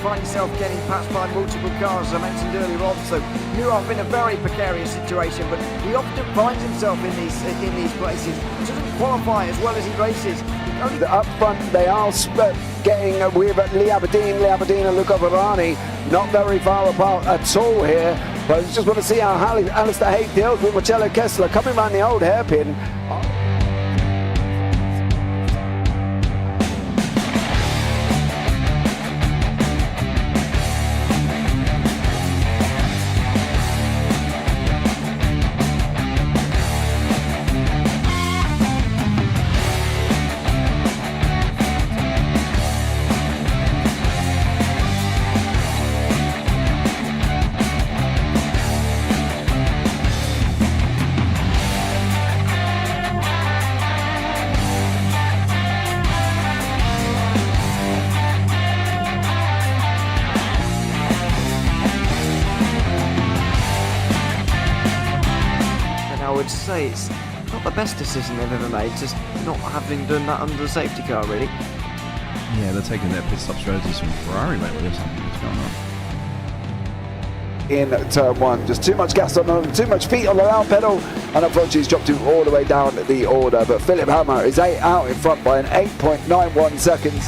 find yourself getting passed by multiple cars, as I mentioned earlier on. So Nurov in a very precarious situation, but he often finds himself in these places. He doesn't qualify as well as he races. Up front, they are getting with Lee Aberdeen and Luca Varani not very far apart at all here. But I just want to see how Alistair Haig deals with Marcello Kessler coming around the old hairpin. I would say it's not the best decision they've ever made, just not having done that under the safety car, really. Yeah, they're taking their pit stop strategies from Ferrari lately or something. What's going on? In turn one, just too much gas on them, too much feet on the loud pedal, and unfortunately he's dropped him all the way down the order. But Philip Hammer is out in front by an 8.91 seconds.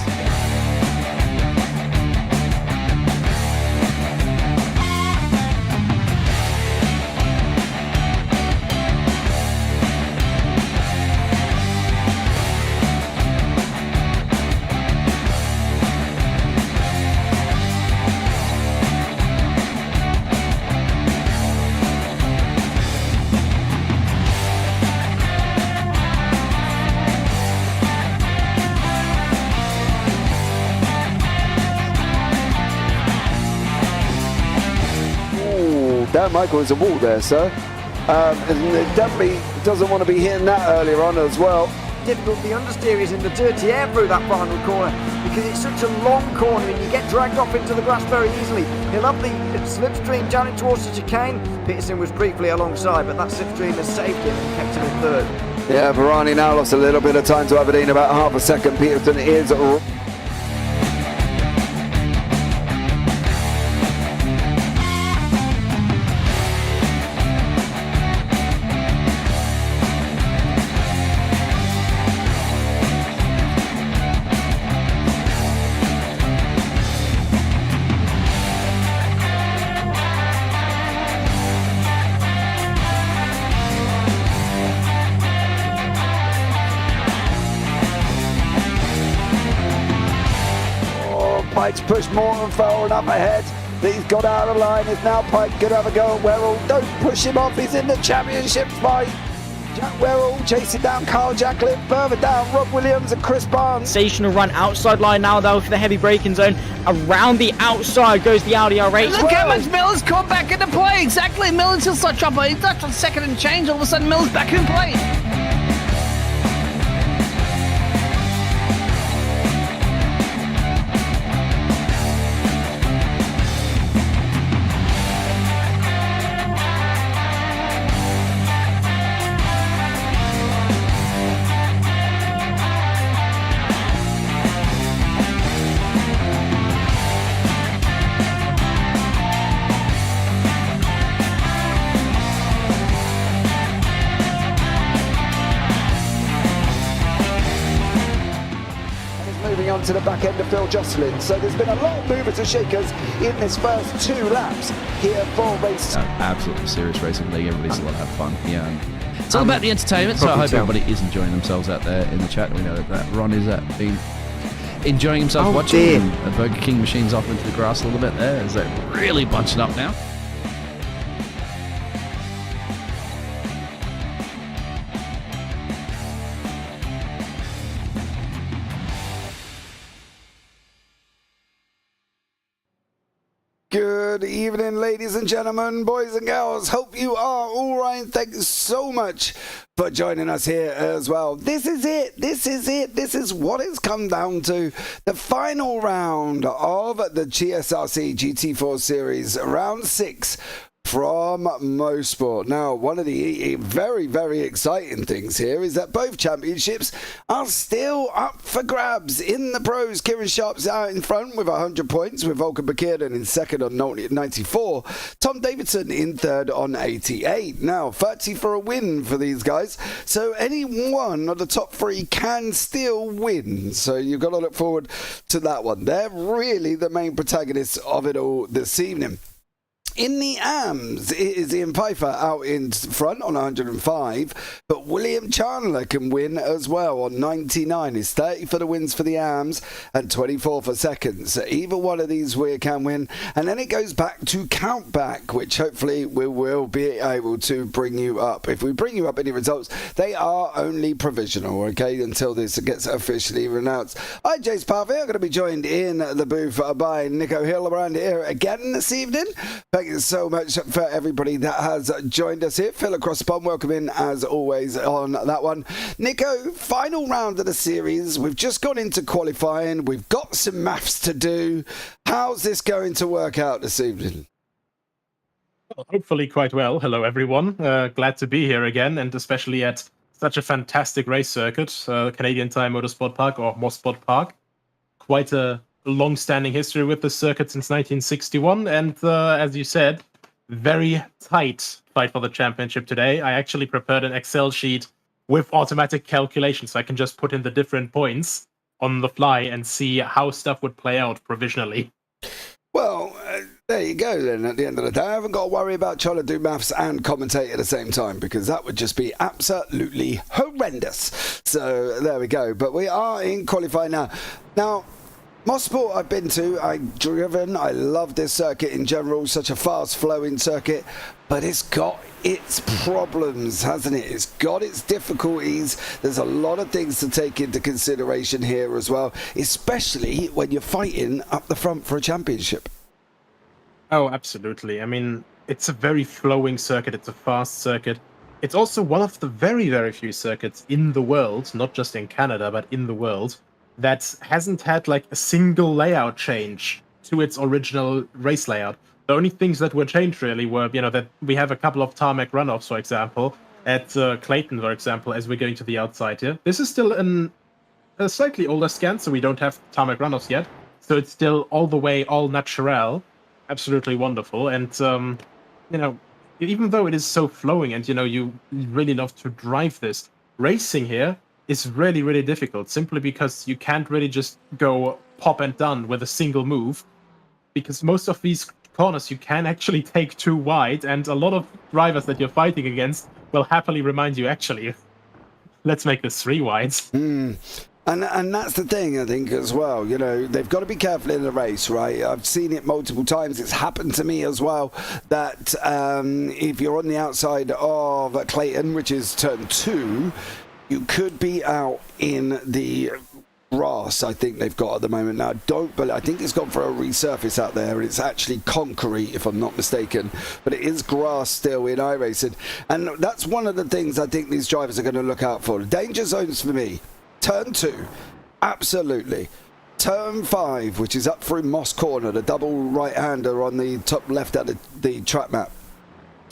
Dan Michael is a wall there, sir. And it definitely doesn't want to be hitting that earlier on as well. Difficult, the understeer is in the dirty air through that final corner because it's such a long corner and you get dragged off into the grass very easily. He'll have the slipstream down it towards the chicane. Peterson was briefly alongside, but that slipstream has saved him and kept him in third. Yeah, Varani now lost a little bit of time to Aberdeen, about half a second. Peterson is Pike's pushed Morton forward up ahead. He's got out of line. It's now Pike going to have a go at Werrell. Don't push him off. He's in the championship fight. Jack Werrell chasing down Carl Jacklin. Further down, Rob Williams and Chris Barnes. Sensational run outside line now though for the heavy braking zone. Around the outside goes the Audi R8. Look how much Miller's caught back into play. Exactly. Miller's still such trouble. He's left on second and change. All of a sudden, Miller's back in play. Moving on to the back end of Phil Jocelyn. So there's been a lot of movers and shakers in this first 2 laps here for race. Absolutely serious racing league. Everybody's allowed to have fun. Yeah. It's all about the entertainment, so I hope everybody is enjoying themselves out there in the chat. We know that Ron is been enjoying himself watching. And Burger King machines off into the grass a little bit there. Is that really bunching up now? Good evening, ladies and gentlemen, boys and girls. Hope you are all right. Thank you so much for joining us here as well. This is it. This is it. This is what it's come down to. The final round of the TSRC GT4 series, round 6 from Mosport. Now, one of the very, very exciting things here is that both championships are still up for grabs. In the pros, Kieran Sharp's out in front with 100 points, with Volker Bekirden in second on 94, Tom Davidson in third on 88. Now, 30 for a win for these guys, so any one of the top three can still win. So you've got to look forward to that one. They're really the main protagonists of it all this evening. In the AMs, it is Ian Pfeiffer out in front on 105, but William Chandler can win as well on 99. It's 30 for the wins for the AMs and 24 for seconds. So either one of these we can win, and then it goes back to countback, which hopefully we will be able to bring you up. If we bring you up any results, they are only provisional, okay, until this gets officially announced. I'm James Parfitt. I'm going to be joined in the booth by Nico Hillebrand here again this evening. Thank you so much for everybody that has joined us here. Phil across the pond, welcome in as always on that one. Nico, final round of the series. We've just gone into qualifying. We've got some maths to do. How's this going to work out this evening? Hopefully quite well. Hello, everyone. Glad to be here again, and especially at such a fantastic race circuit, Canadian Tire Motorsport Park, or Mosport Park. Quite a long-standing history with the circuit since 1961, and as you said, very tight fight for the championship today. I actually prepared an Excel sheet with automatic calculations, so I can just put in the different points on the fly and see how stuff would play out provisionally. Well, there you go then. At the end of the day, I haven't got to worry about trying to do maths and commentate at the same time, because that would just be absolutely horrendous. So there we go. But we are in qualifying now. Now, Mosport I've been to, I've driven, I love this circuit in general, such a fast flowing circuit, but it's got its problems, hasn't it? It's got its difficulties. There's a lot of things to take into consideration here as well, especially when you're fighting up the front for a championship. Oh, absolutely. I mean, it's a very flowing circuit, it's a fast circuit. It's also one of the very, very few circuits in the world, not just in Canada, but in the world, that hasn't had like a single layout change to its original race layout. The only things that were changed really were, that we have a couple of tarmac runoffs, for example, at Clayton, for example, as we're going to the outside here. This is still a slightly older scan, so we don't have tarmac runoffs yet. So it's still all the way, all natural, absolutely wonderful. And, even though it is so flowing and, you really love to drive this, racing here is really, really difficult, simply because you can't really just go pop and done with a single move, because most of these corners you can actually take too wide, and a lot of drivers that you're fighting against will happily remind you, actually, let's make this 3 wides. And that's the thing, I think, as well. They've got to be careful in the race, right? I've seen it multiple times. It's happened to me as well, that if you're on the outside of Clayton, which is turn 2, you could be out in the grass, I think they've got at the moment. Now, I think it's gone for a resurface out there, and it's actually concrete, if I'm not mistaken, but it is grass still in iRacing. And that's one of the things I think these drivers are going to look out for. Danger zones for me. Turn 2, absolutely. Turn 5, which is up through Moss Corner, the double right-hander on the top left of the track map.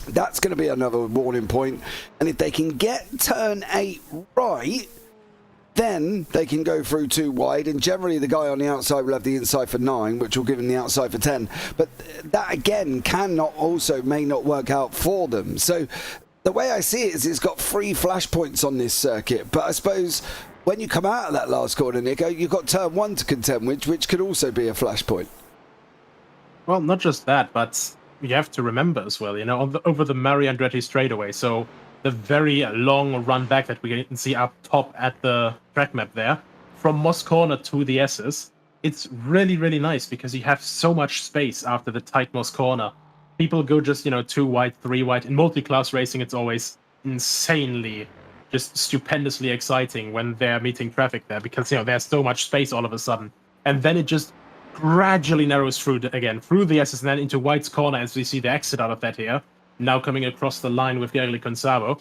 That's going to be another warning point. And if they can get turn 8 right, then they can go through 2 wide. And generally the guy on the outside will have the inside for 9, which will give him the outside for 10. But that, again, may not work out for them. So the way I see it is it's got 3 flashpoints on this circuit. But I suppose when you come out of that last corner, Nico, you've got turn 1 to contend with, which could also be a flashpoint. Well, not just that, but you have to remember as well, over the Mari Andretti straightaway. So the very long run back that we can see up top at the track map there, from Moss Corner to the S's, it's really, really nice because you have so much space after the tight Moss Corner. People go just, 2 wide, 3 wide. In multi-class racing, it's always insanely, just stupendously exciting when they're meeting traffic there, because, there's so much space all of a sudden. And then it just gradually narrows through the S's and then into White's Corner as we see the exit out of that here. Now coming across the line with Gerli Consabo.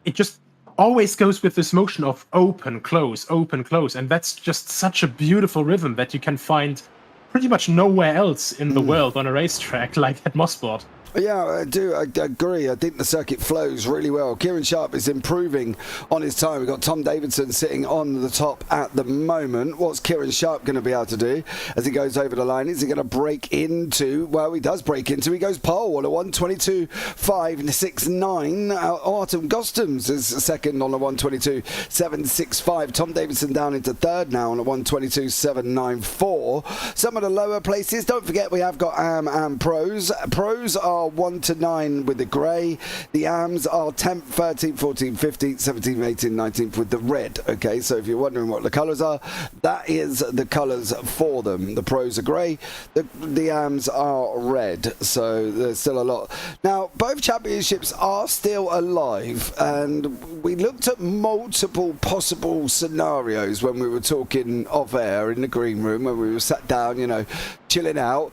It just always goes with this motion of open, close, and that's just such a beautiful rhythm that you can find pretty much nowhere else in the world on a racetrack like at Mosport. Yeah, I do. I agree. I think the circuit flows really well. Kieran Sharp is improving on his time. We've got Tom Davidson sitting on the top at the moment. What's Kieran Sharp going to be able to do as he goes over the line? Is he going to break into? Well, he does break into. He goes pole on a 1:22.569. Artem Gostems is second on a 1:22.765. Tom Davidson down into third now on a 1:22.794. Some of the lower places. Don't forget we have got AM and Pros. Pros are 1 to 9 with the grey. The AMs are 10th, 13th, 14th, 15th, 17th, 18th, 19th with the red. Okay, so if you're wondering what the colours are, that is the colours for them. The Pros are grey, the AMs are red, so there's still a lot. Now, both championships are still alive, and we looked at multiple possible scenarios when we were talking off air in the green room, when we were sat down, you know, chilling out.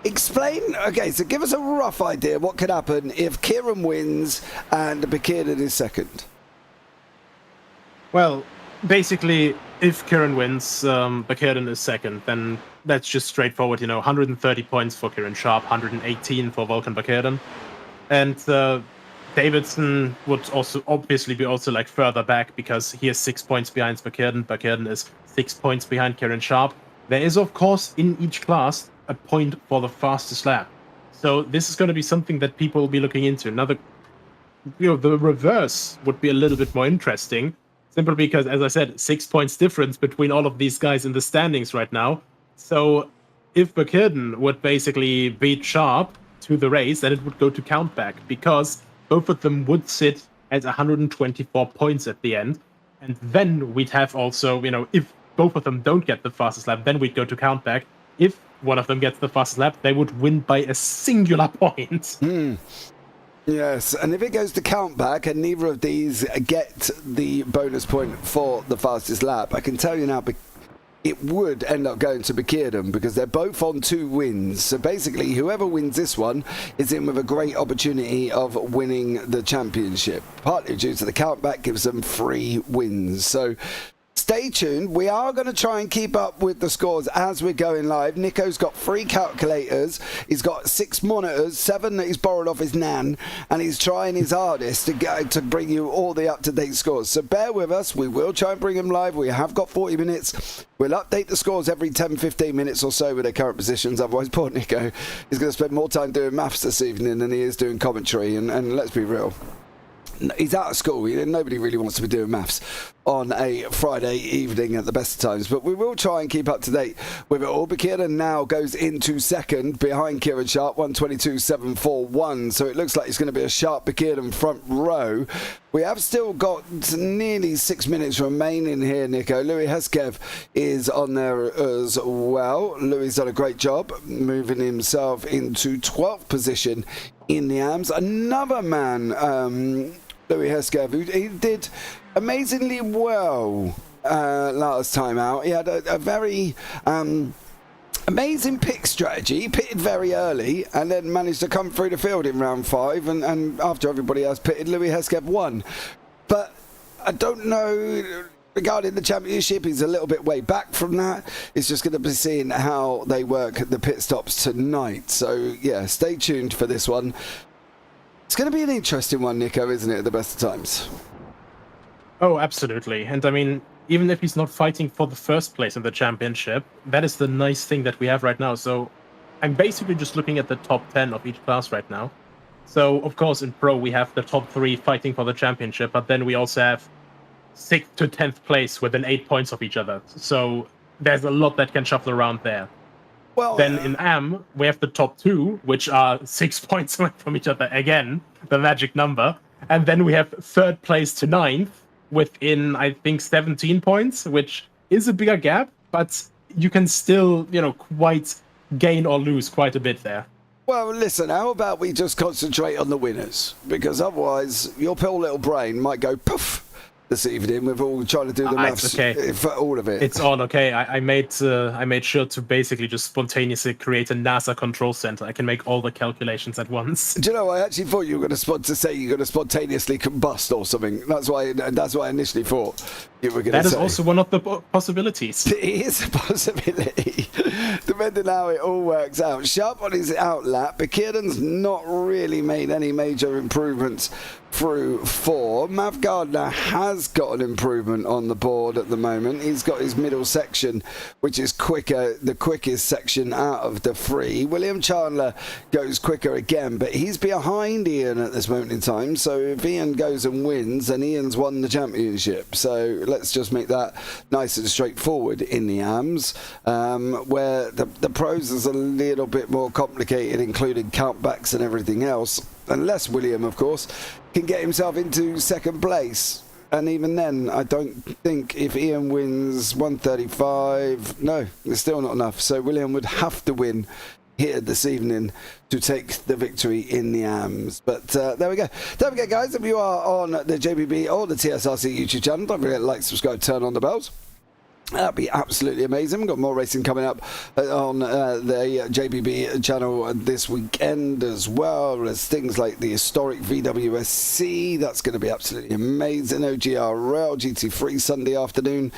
Explain, okay, so give us a rough idea what could happen if Kieran wins and Bekirden is second. Well, basically, if Kieran wins, Bekirden is second, then that's just straightforward, you know, 130 points for Kieran Sharp, 118 for Volkan Bekirden. And Davidson would also obviously be also like further back because he is 6 points behind Bekirden. Bekirden is 6 points behind Kieran Sharp. There is, of course, in each class, a point for the fastest lap. So this is going to be something that people will be looking into. Another, you know, the reverse would be a little bit more interesting, simply because, as I said, 6 points difference between all of these guys in the standings right now. So if Bekirden would basically beat Sharp to the race, then it would go to countback, because both of them would sit at 124 points at the end. And then we'd have also, you know, if both of them don't get the fastest lap, then we'd go to countback. If one of them gets the fastest lap, they would win by a singular point. Yes, and if it goes to countback and neither of these get the bonus point for the fastest lap, I can tell you now, it would end up going to Bekirden because they're both on 2 wins. So basically, whoever wins this one is in with a great opportunity of winning the championship. Partly due to the countback gives them 3 wins. So stay tuned. We are going to try and keep up with the scores as we're going live. Nico's got 3 calculators. He's got 6 monitors, 7 that he's borrowed off his nan, and he's trying his hardest to bring you all the up-to-date scores. So bear with us. We will try and bring him live. We have got 40 minutes. We'll update the scores every 10-15 minutes or so with their current positions. Otherwise, poor Nico is going to spend more time doing maths this evening than he is doing commentary. And let's be real, he's out of school. Nobody really wants to be doing maths on a Friday evening at the best of times, but we will try and keep up to date with it all. Bekirden now goes into second behind Kieran Sharp, 1:22.741, so it looks like it's going to be a Sharp Bekirden front row. We have still got nearly 6 minutes remaining here, Nico. Louis Heskev is on there as well. Louis done a great job moving himself into 12th position in the AMS. Another man, Louis Heskev, who he did amazingly well last time out. He had a very amazing pick strategy. He pitted very early and then managed to come through the field in round 5, and after everybody else pitted, Louis Heskev won. But I don't know regarding the championship, he's a little bit way back from that. It's just going to be seeing how they work the pit stops tonight. So yeah, stay tuned for this one. It's going to be an interesting one, Nico, isn't it, at the best of times? Oh, absolutely. And I mean, even if he's not fighting for the first place in the championship, that is the nice thing that we have right now. So I'm basically just looking at the top 10 of each class right now. So, of course, in Pro, we have the top 3 fighting for the championship, but then we also have 6th to 10th place within 8 points of each other. So there's a lot that can shuffle around there. Well, then in AM, we have the top 2, which are 6 points away from each other. Again, the magic number. And then we have 3rd place to 9th within, I think, 17 points, which is a bigger gap, but you can still, you know, quite gain or lose quite a bit there. Well, listen, how about we just concentrate on the winners? Because otherwise, your poor little brain might go poof this evening with all trying to do the maths for all of it. It's all okay. I made sure to basically just spontaneously create a NASA control center. I can make all the calculations at once. Do you know, I actually thought you were going to say you're going to spontaneously combust or something. That's why I initially thought you were going to say. That is also one of the possibilities. It is a possibility. depending how it all works out. Sharp on his out lap. Bekirden's not really made any major improvements through 4. Mav Gardner has got an improvement on the board at the moment. He's got his middle section, which is quicker, the quickest section out of the 3. William Chandler goes quicker again, but he's behind Ian at this moment in time. So if Ian goes and wins, then Ian's won the championship. So let's just make that nice and straightforward in the AMs, where the pros is a little bit more complicated, including countbacks and everything else. Unless William, of course, can get himself into second place. And even then, I don't think if Ian wins 135, no, it's still not enough. So William would have to win here this evening to take the victory in the AMs. But there we go. Don't forget, guys, if you are on the JBB or the TSRC YouTube channel, don't forget to like, subscribe, turn on the bells. That'd be absolutely amazing. We've got more racing coming up on the JBB channel this weekend as well. There's things like the historic VWSC. That's going to be absolutely amazing. OGRL, GT3 Sunday afternoon.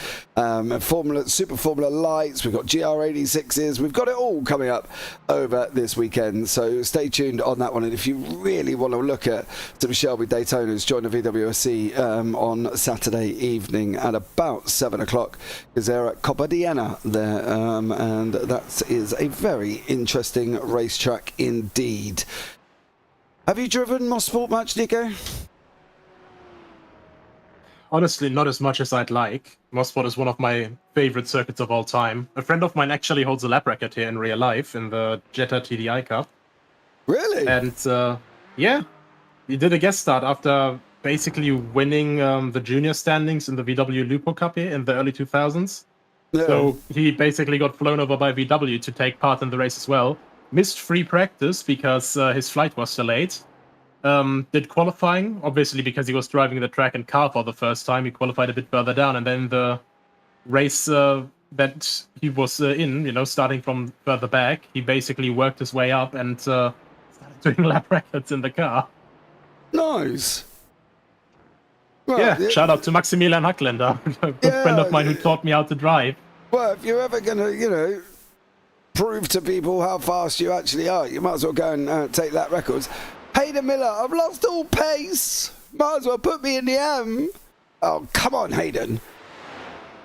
Super Formula Lights. We've got GR86s. We've got it all coming up over this weekend. So stay tuned on that one. And if you really want to look at some Shelby Daytonas, join the VWSC on Saturday evening at about 7 o'clock. They're at Copadiana there, and that is a very interesting racetrack indeed. Have you driven Mosport much, Nico? Honestly, not as much as I'd like. Mosport is one of my favorite circuits of all time. A friend of mine actually holds a lap record here in real life in the Jetta TDI Cup. Really? And yeah, he did a guest start after basically winning the junior standings in the VW Lupo Cup here in the early 2000s. Yeah. So he basically got flown over by VW to take part in the race as well. Missed free practice because his flight was delayed. Did qualifying, obviously because he was driving the track and car for the first time. He qualified a bit further down, and then the race that he was in, starting from further back, he basically worked his way up and started doing lap records in the car. Nice. Well, yeah, shout out to Maximilian Hackländer, a good friend of mine who taught me how to drive. Well, if you're ever going to, prove to people how fast you actually are, you might as well go and take that records. Hayden Miller, I've lost all pace. Might as well put me in the AM. Oh, come on, Hayden.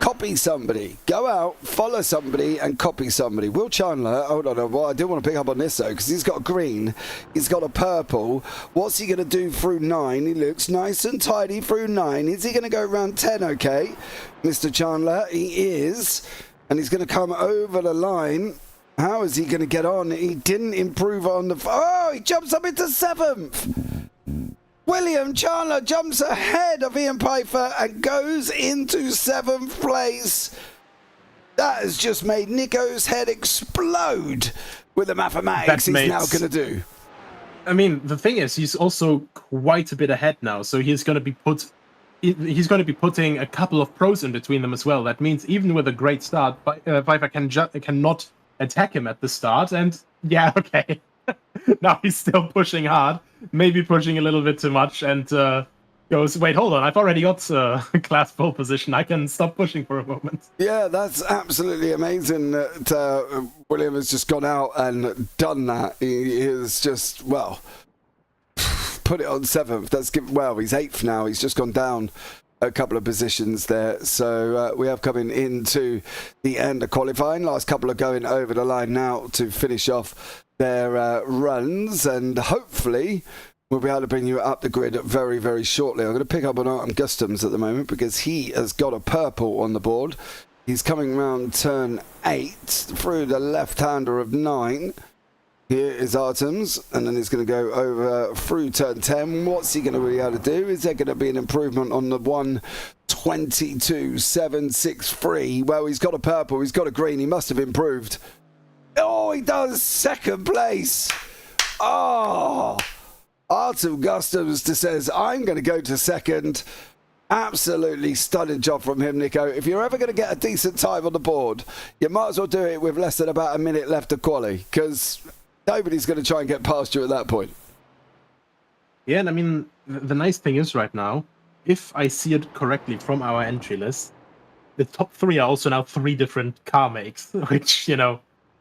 Copy somebody. Go out, follow somebody, and copy somebody. Will Chandler, hold on, well, I do want to pick up on this, though, because he's got a green, he's got a purple. What's he going to do through 9? He looks nice and tidy through 9. Is he going to go around 10, okay? Mr. Chandler, he is. And he's going to come over the line. How is he going to get on? He didn't improve on the... Oh, he jumps up into 7th. William Chandler jumps ahead of Ian Pfeiffer and goes into 7th place. That has just made Nico's head explode with the mathematics he's now going to do. I mean, the thing is, he's also quite a bit ahead now, so he's going to be putting a couple of pros in between them as well. That means even with a great start, Pfeiffer cannot attack him at the start, and yeah, okay. Now he's still pushing hard, maybe pushing a little bit too much, and goes, wait, hold on, I've already got class pole position. I can stop pushing for a moment. Yeah, that's absolutely amazing that William has just gone out and done that. He has just, well, put it on 7th. He's 8th now. He's just gone down a couple of positions there. So we have coming into the end of qualifying. Last couple are going over the line now to finish off their runs, and hopefully we'll be able to bring you up the grid very, very shortly. I'm going to pick up on Artem Gustams at the moment because he has got a purple on the board. He's coming round turn 8 through the left-hander of 9. Here is Artem's, and then he's going to go over through turn 10. What's he going to be able to do? Is there going to be an improvement on the 1:22.763? Well, he's got a purple, he's got a green, he must have improved. Oh, he does! 2nd place! Oh! Artem Gustams says, I'm going to go to 2nd. Absolutely stunning job from him, Nico. If you're ever going to get a decent time on the board, you might as well do it with less than about a minute left of quali, because nobody's going to try and get past you at that point. Yeah, and I mean, the nice thing is right now, if I see it correctly from our entry list, the top 3 are also now 3 different car makes, which,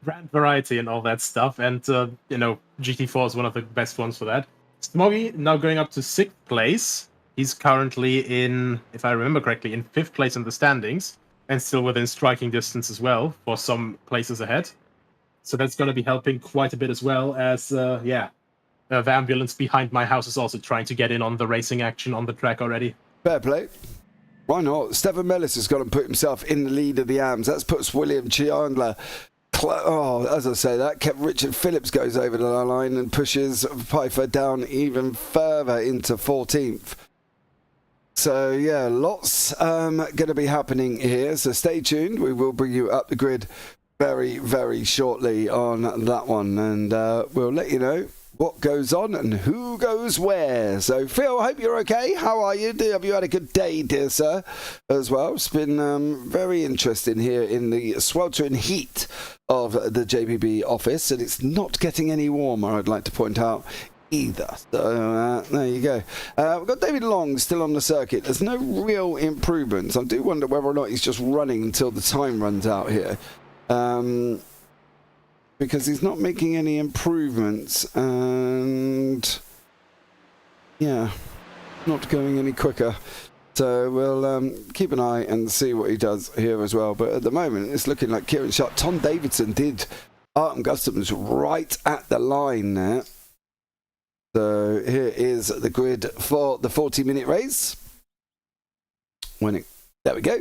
brand variety and all that stuff. And, GT4 is one of the best ones for that. Smoggy now going up to 6th place. He's currently in, if I remember correctly, in 5th place in the standings. And still within striking distance as well for some places ahead. So that's going to be helping quite a bit as well as, the ambulance behind my house is also trying to get in on the racing action on the track already. Fair play. Why not? Stefan Mellis has got to put himself in the lead of the AMs. That puts William Chandler. As I say, that kept Richard Phillips goes over the line and pushes Pfeiffer down even further into 14th. So, yeah, lots going to be happening here. So stay tuned. We will bring you up the grid very, very shortly on that one. And we'll let you know what goes on and who goes where. So, Phil, I hope you're okay. How are you? Have you had a good day, dear sir, as well? It's been very interesting here in the sweltering heat of the JPB office. And it's not getting any warmer, I'd like to point out, either. So there you go. We've got David Long still on the circuit. There's no real improvements. I do wonder whether or not he's just running until the time runs out here, because he's not making any improvements and yeah, not going any quicker. So we'll keep an eye and see what he does here as well. But at the moment it's looking like Kieran Sharp. Tom Davidson did Artem Gustafson's right at the line there. So here is the grid for the 40-minute race. There we go.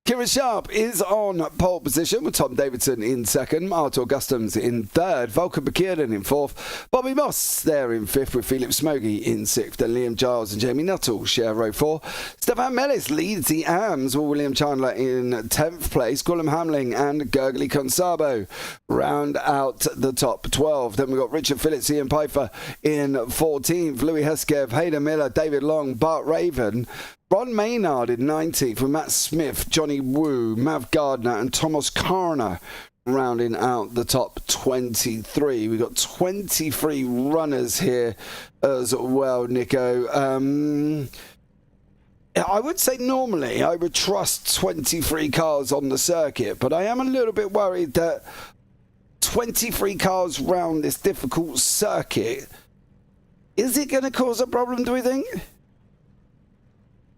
Kieran Sharp is on pole position with Tom Davidson in second, Artur Gustams in third, Volker Bekierden in fourth, Bobby Moss there in fifth with Philip Smoggy in sixth, and Liam Giles and Jamie Nuttall share row four. Stefan Mellis leads the AMs with William Chandler in 10th place. Guillem Hamling and Gurgly Consabo round out the top 12. Then we've got Richard Phillips, Ian Pfeiffer in 14th, Louis Heskev, Hayden Miller, David Long, Bart Raven, Ron Maynard in 19th with Matt Smith, Johnny Wu, Mav Gardner and Thomas Coroner rounding out the top 23. We've got 23 runners here as well, Nico. I would say normally I would trust 23 cars on the circuit, but I am a little bit worried that 23 cars round this difficult circuit, is it going to cause a problem, do we think?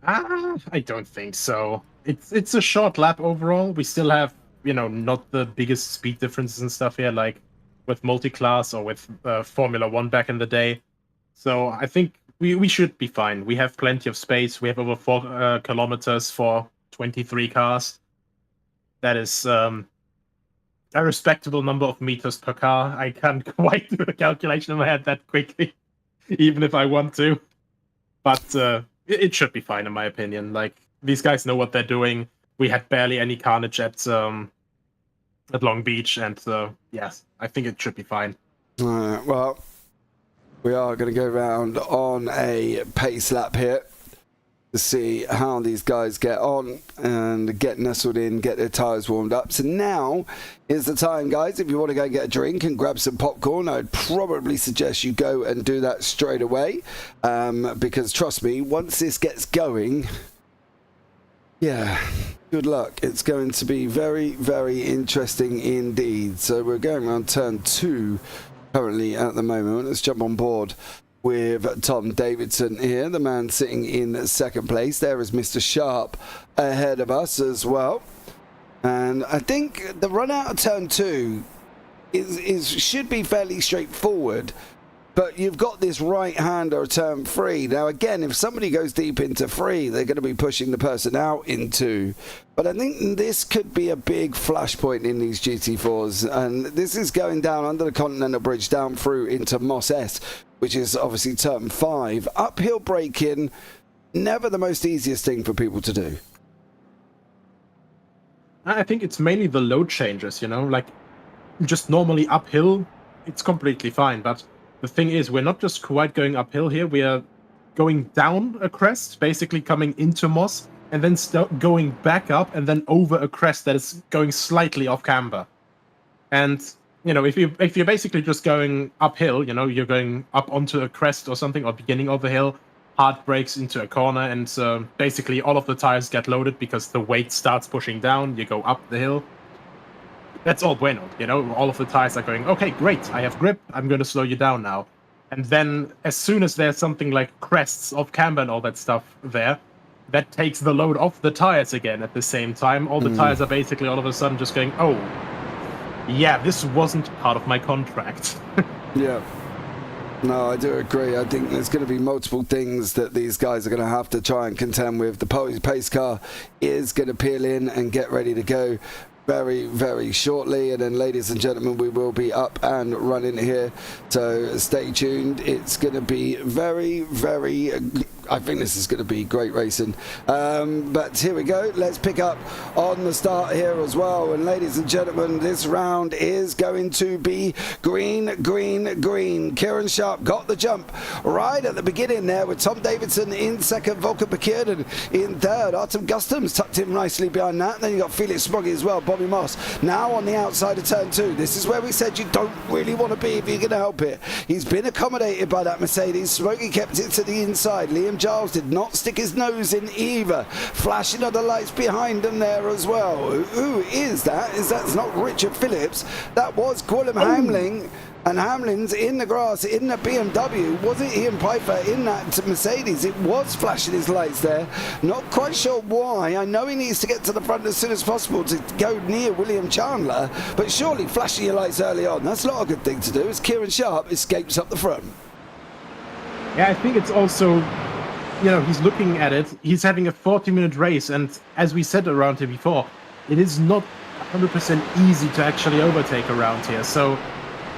I don't think so. It's a short lap overall. We still have, not the biggest speed differences and stuff here, like with multi-class or with Formula 1 back in the day. So I think we should be fine. We have plenty of space. We have over 4 kilometers for 23 cars. That is a respectable number of meters per car. I can't quite do the calculation in my head that quickly, even if I want to. But it should be fine, in my opinion. Like, these guys know what they're doing. We had barely any carnage at Long Beach, and yes, I think it should be fine. Well, we are going to go round on a pace lap here to see how these guys get on and get nestled in, get their tyres warmed up. So now is the time, guys. If you want to go and get a drink and grab some popcorn, I'd probably suggest you go and do that straight away, because trust me, once this gets going, yeah, good luck. It's going to be very, very interesting indeed. So we're going on turn 2 currently at the moment. Let's jump on board with Tom Davidson here, the man sitting in second place. There is Mr. Sharp ahead of us as well. And I think the run out of turn 2 should be fairly straightforward. But you've got this right-hander of turn 3. Now, again, if somebody goes deep into 3, they're going to be pushing the person out in 2. But I think this could be a big flashpoint in these GT4s. And this is going down under the Continental Bridge, down through into Moss S, which is obviously turn 5. Uphill braking, never the most easiest thing for people to do. I think it's mainly the load changes, like just normally uphill, it's completely fine. But the thing is, we're not just quite going uphill here, we are going down a crest, basically coming into Moss, and then going back up and then over a crest that is going slightly off camber. And, if you're basically just going uphill, you're going up onto a crest or something, or beginning of a hill, hard brakes into a corner, and basically all of the tires get loaded because the weight starts pushing down, you go up the hill. that's all bueno. You know, all of the tires are going, okay, great, I have grip, I'm going to slow you down now. And then as soon as there's something like crests of camber and all that stuff there, that takes the load off the tires again at the same time. All the tires are basically all of a sudden just going, oh, yeah, this wasn't part of my contract. Yeah. No, I do agree. I think there's going to be multiple things that these guys are going to have to try and contend with. The pace car is going to peel in and get ready to go very, very shortly. And then, ladies and gentlemen, we will be up and running here. So stay tuned. It's going to be very, very... I think this is going to be great racing. But here we go. Let's pick up on the start here as well. And ladies and gentlemen, this round is going to be green, green, green. Kieran Sharp got the jump right at the beginning there with Tom Davidson in second, Volker Bekirden in third. Artem Gustams tucked in nicely behind that. And then you got Felix Smoggy as well, Bobby Moss. Now on the outside of turn 2. This is where we said you don't really want to be if you're going to help it. He's been accommodated by that Mercedes. Smoggy kept it to the inside. Liam Giles did not stick his nose in either. Flashing other lights behind him there as well. Who is that? That's not Richard Phillips. That was Gwilym Hamlin. And Hamlin's in the grass in the BMW. Was it Ian Piper in that Mercedes? It was flashing his lights there. Not quite sure why. I know he needs to get to the front as soon as possible to go near William Chandler, but surely flashing your lights early on, that's not a good thing to do as Kieran Sharp escapes up the front. Yeah, I think it's also, you know, he's looking at it. He's having a 40-minute race, and as we said around here before, it is not 100% easy to actually overtake around here. So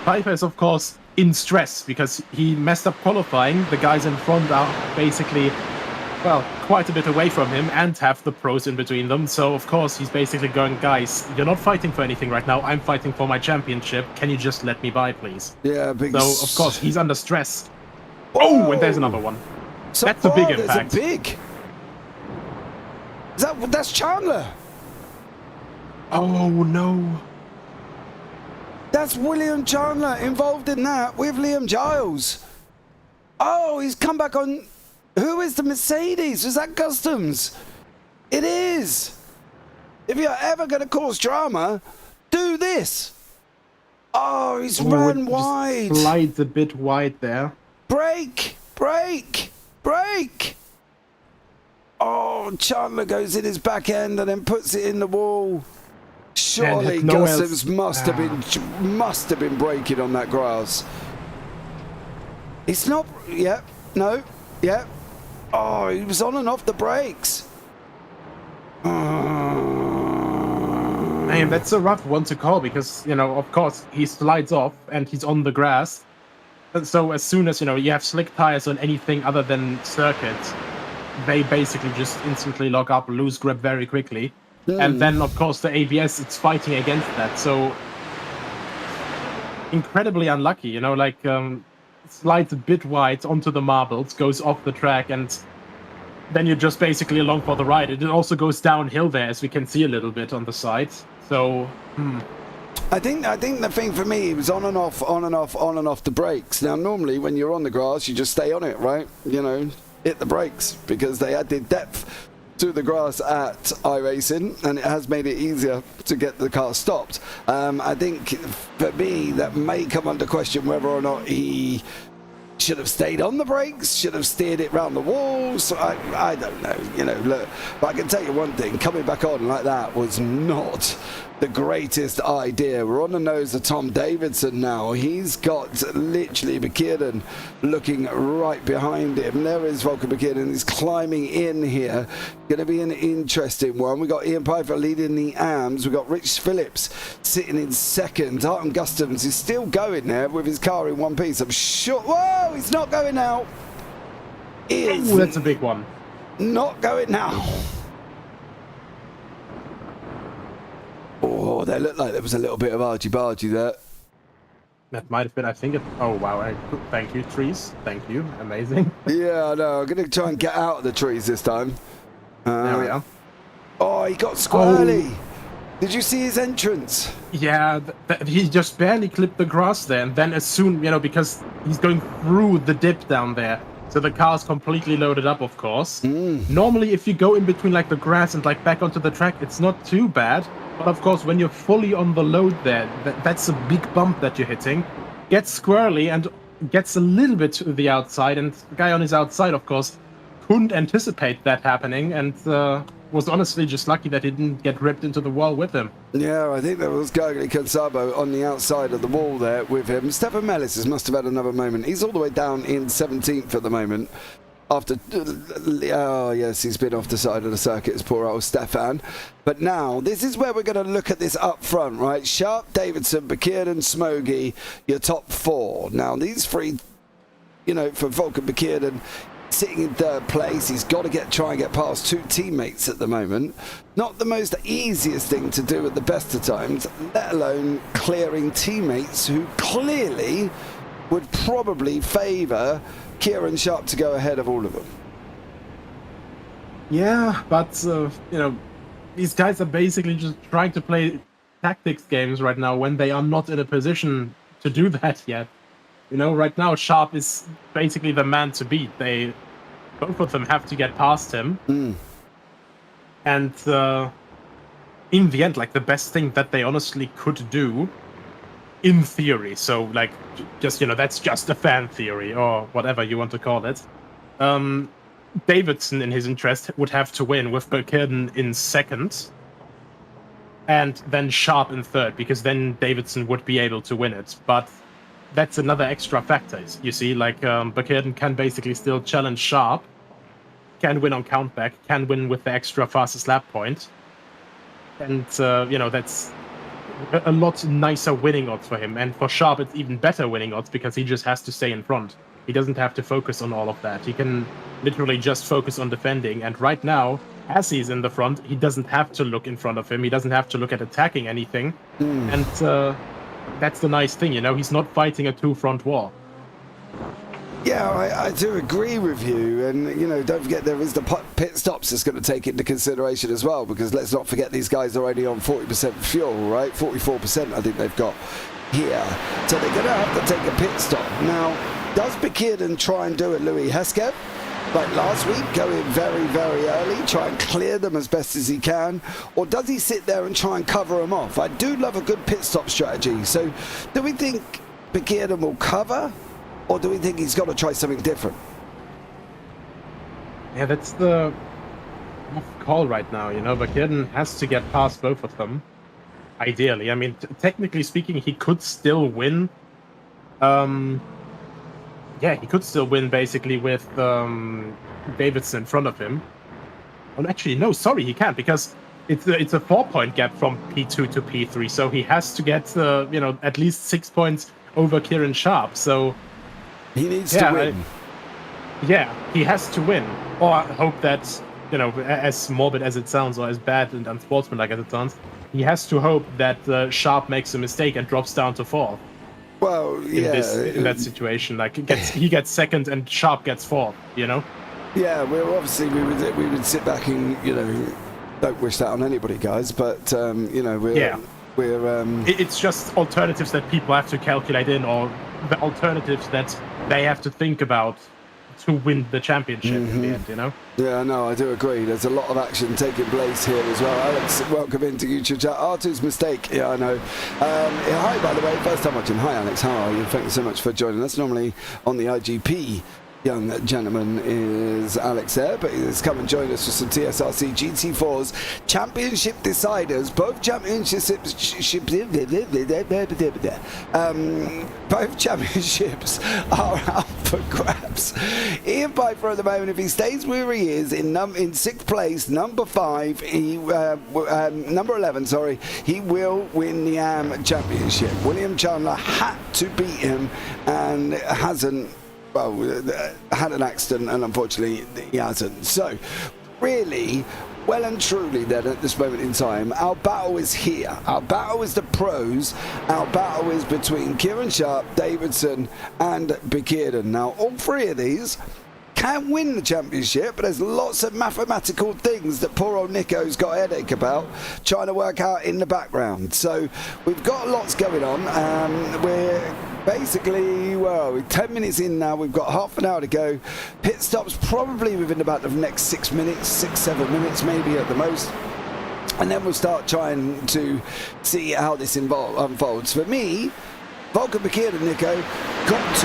Piper is, of course, in stress because he messed up qualifying. The guys in front are basically, well, quite a bit away from him and have the pros in between them. So, of course, he's basically going, guys, you're not fighting for anything right now. I'm fighting for my championship. Can you just let me by, please? Yeah, big. So, of course, he's under stress. Oh, and there's another one. So that's a big impact. That's Chandler. Oh, no. That's William Chandler involved in that with Liam Giles. Oh, he's come back on. Who is the Mercedes? Was that Customs? It is. If you're ever going to cause drama, do this. Oh, he's ran wide. Slides a bit wide there. Brake, brake, brake. Oh, Chandler goes in his back end and then puts it in the wall. Surely Customs must have been braking on that grass. It's not. Yep. No. Yep. Oh, he was on and off the brakes. Man, that's a rough one to call because, you know, of course, he slides off and he's on the grass. And so as soon as, you know, you have slick tires on anything other than circuit, they basically just instantly lock up, lose grip very quickly. And then, of course, the ABS, it's fighting against that. So incredibly unlucky, you know, like slides a bit wide onto the marbles, goes off the track, and then you're just basically along for the ride. It also goes downhill there, as we can see a little bit on the side. So, I think the thing for me was on and off the brakes. Now, normally when you're on the grass, you just stay on it, right? You know, hit the brakes because they added depth to the grass at iRacing, and it has made it easier to get the car stopped. I think for me that may come under question whether or not he should have stayed on the brakes, should have steered it round the walls. I don't know, you know, look, but I can tell you one thing, coming back on like that was not the greatest idea. We're on the nose of Tom Davidson now. He's got literally Bekirden looking right behind him. There is Volker Bekirden. He's climbing in here. Going to be an interesting one. We got Ian Piper leading the AMs. We got Rich Phillips sitting in second. Artem Gustams is still going there with his car in one piece. I'm sure. Whoa, he's not going now. Ooh, that's a big one. Not going now. Oh, that looked like there was a little bit of argy-bargy there. That might have been, I think it... Oh, wow. Thank you, trees. Thank you. Amazing. Yeah, I know. I'm going to try and get out of the trees this time. There we are. Oh, he got squirrely. Oh. Did you see his entrance? Yeah, he just barely clipped the grass there. And then as soon, you know, because he's going through the dip down there. So the car's completely loaded up, of course. Normally, if you go in between, like, the grass and, like, back onto the track, it's not too bad. But of course, when you're fully on the load there, that's a big bump that you're hitting. Gets squirrely and gets a little bit to the outside, and the guy on his outside, of course, couldn't anticipate that happening, and was honestly just lucky that he didn't get ripped into the wall with him. Yeah, I think there was Gurgly Kansabo on the outside of the wall there with him. Stefan Melis must have had another moment. He's all the way down in 17th at the moment. After, oh yes, he's been off the side of the circuit, as poor old Stefan. But now, this is where we're going to look at this up front, right? Sharp, Davidson, Bekierden, Smoggy, your top 4. Now, these 3, you know, for Volker Bekierden, sitting in 3rd place, he's got to try and get past 2 teammates at the moment. Not the most easiest thing to do at the best of times, let alone clearing teammates who clearly would probably favour Kieran Sharp to go ahead of all of them. Yeah, but, you know, these guys are basically just trying to play tactics games right now when they are not in a position to do that yet. You know, right now, Sharp is basically the man to beat. Both of them have to get past him. And in the end, like, the best thing that they honestly could do, in theory, so, like, just, you know, that's just a fan theory, or whatever you want to call it. Davidson, in his interest, would have to win with Bekierden in 2nd, and then Sharp in 3rd, because then Davidson would be able to win it. But that's another extra factor, you see, like, Bekierden can basically still challenge Sharp, can win on countback, can win with the extra fastest lap point, and, you know, that's a lot nicer winning odds for him. And for Sharp, it's even better winning odds because he just has to stay in front. He doesn't have to focus on all of that. He can literally just focus on defending. And right now, as he's in the front, he doesn't have to look in front of him. He doesn't have to look at attacking anything. And that's the nice thing, you know? He's not fighting a 2-front war. Yeah, I do agree with you, and you know, don't forget there is the pit stops that's going to take into consideration as well, because let's not forget these guys are only on 40% fuel, right? 44% I think they've got here, so they're going to have to take a pit stop. Now, does Bekierden try and do it, Louis Hesketh, like last week, go in very, very early, try and clear them as best as he can, or does he sit there and try and cover them off? I do love a good pit stop strategy, so do we think Bekierden will cover? Or do we think he's got to try something different? Yeah, that's the rough call right now, you know. Bekierden has to get past both of them, ideally. I mean, technically speaking, he could still win. Yeah, he could still win, basically, with Davidson in front of him. Oh, actually, no, sorry, he can't, because it's a 4-point gap from P2 to P3, so he has to get, you know, at least 6 points over Kieran Sharp, so... He needs to win. Yeah, he has to win. Or I hope that, you know, as morbid as it sounds, or as bad and unsportsmanlike as it sounds, he has to hope that Sharp makes a mistake and drops down to 4th. Well, yeah. In that situation, like, he gets 2nd and Sharp gets 4th, you know? Yeah, well, obviously we would sit back and, you know, don't wish that on anybody, guys, but, you know, it's just alternatives that people have to calculate in, or the alternatives that they have to think about to win the championship in the end, you know? Yeah, no, I do agree. There's a lot of action taking place here as well. Alex, welcome into YouTube chat. R2's mistake. Yeah, I know. Hi, by the way, first time watching. Hi, Alex. How are you? Thank you so much for joining us. Normally on the IGP, young gentleman is Alex there, but he's come and joined us for some TSRC GT4's championship deciders. Both championships are out for grabs. Ian Piper at the moment, if he stays where he is in 6th place, number 5, number 11, sorry, he will win the AM championship. William Chandler had to beat him and hasn't. Well, had an accident, and unfortunately he hasn't. So, really, well and truly then at this moment in time, our battle is here. Our battle is the pros. Our battle is between Kieran Sharp, Davidson, and Bekierden. Now, all 3 of these can win the championship, but there's lots of mathematical things that poor old Nico's got a headache about trying to work out in the background. So we've got lots going on. We're basically, well, 10 minutes in now. We've got half an hour to go. Pit stops probably within about the next 6 minutes, 6-7 minutes maybe at the most. And then we'll start trying to see how this unfolds. For me, Volker Bekirden, Nico, got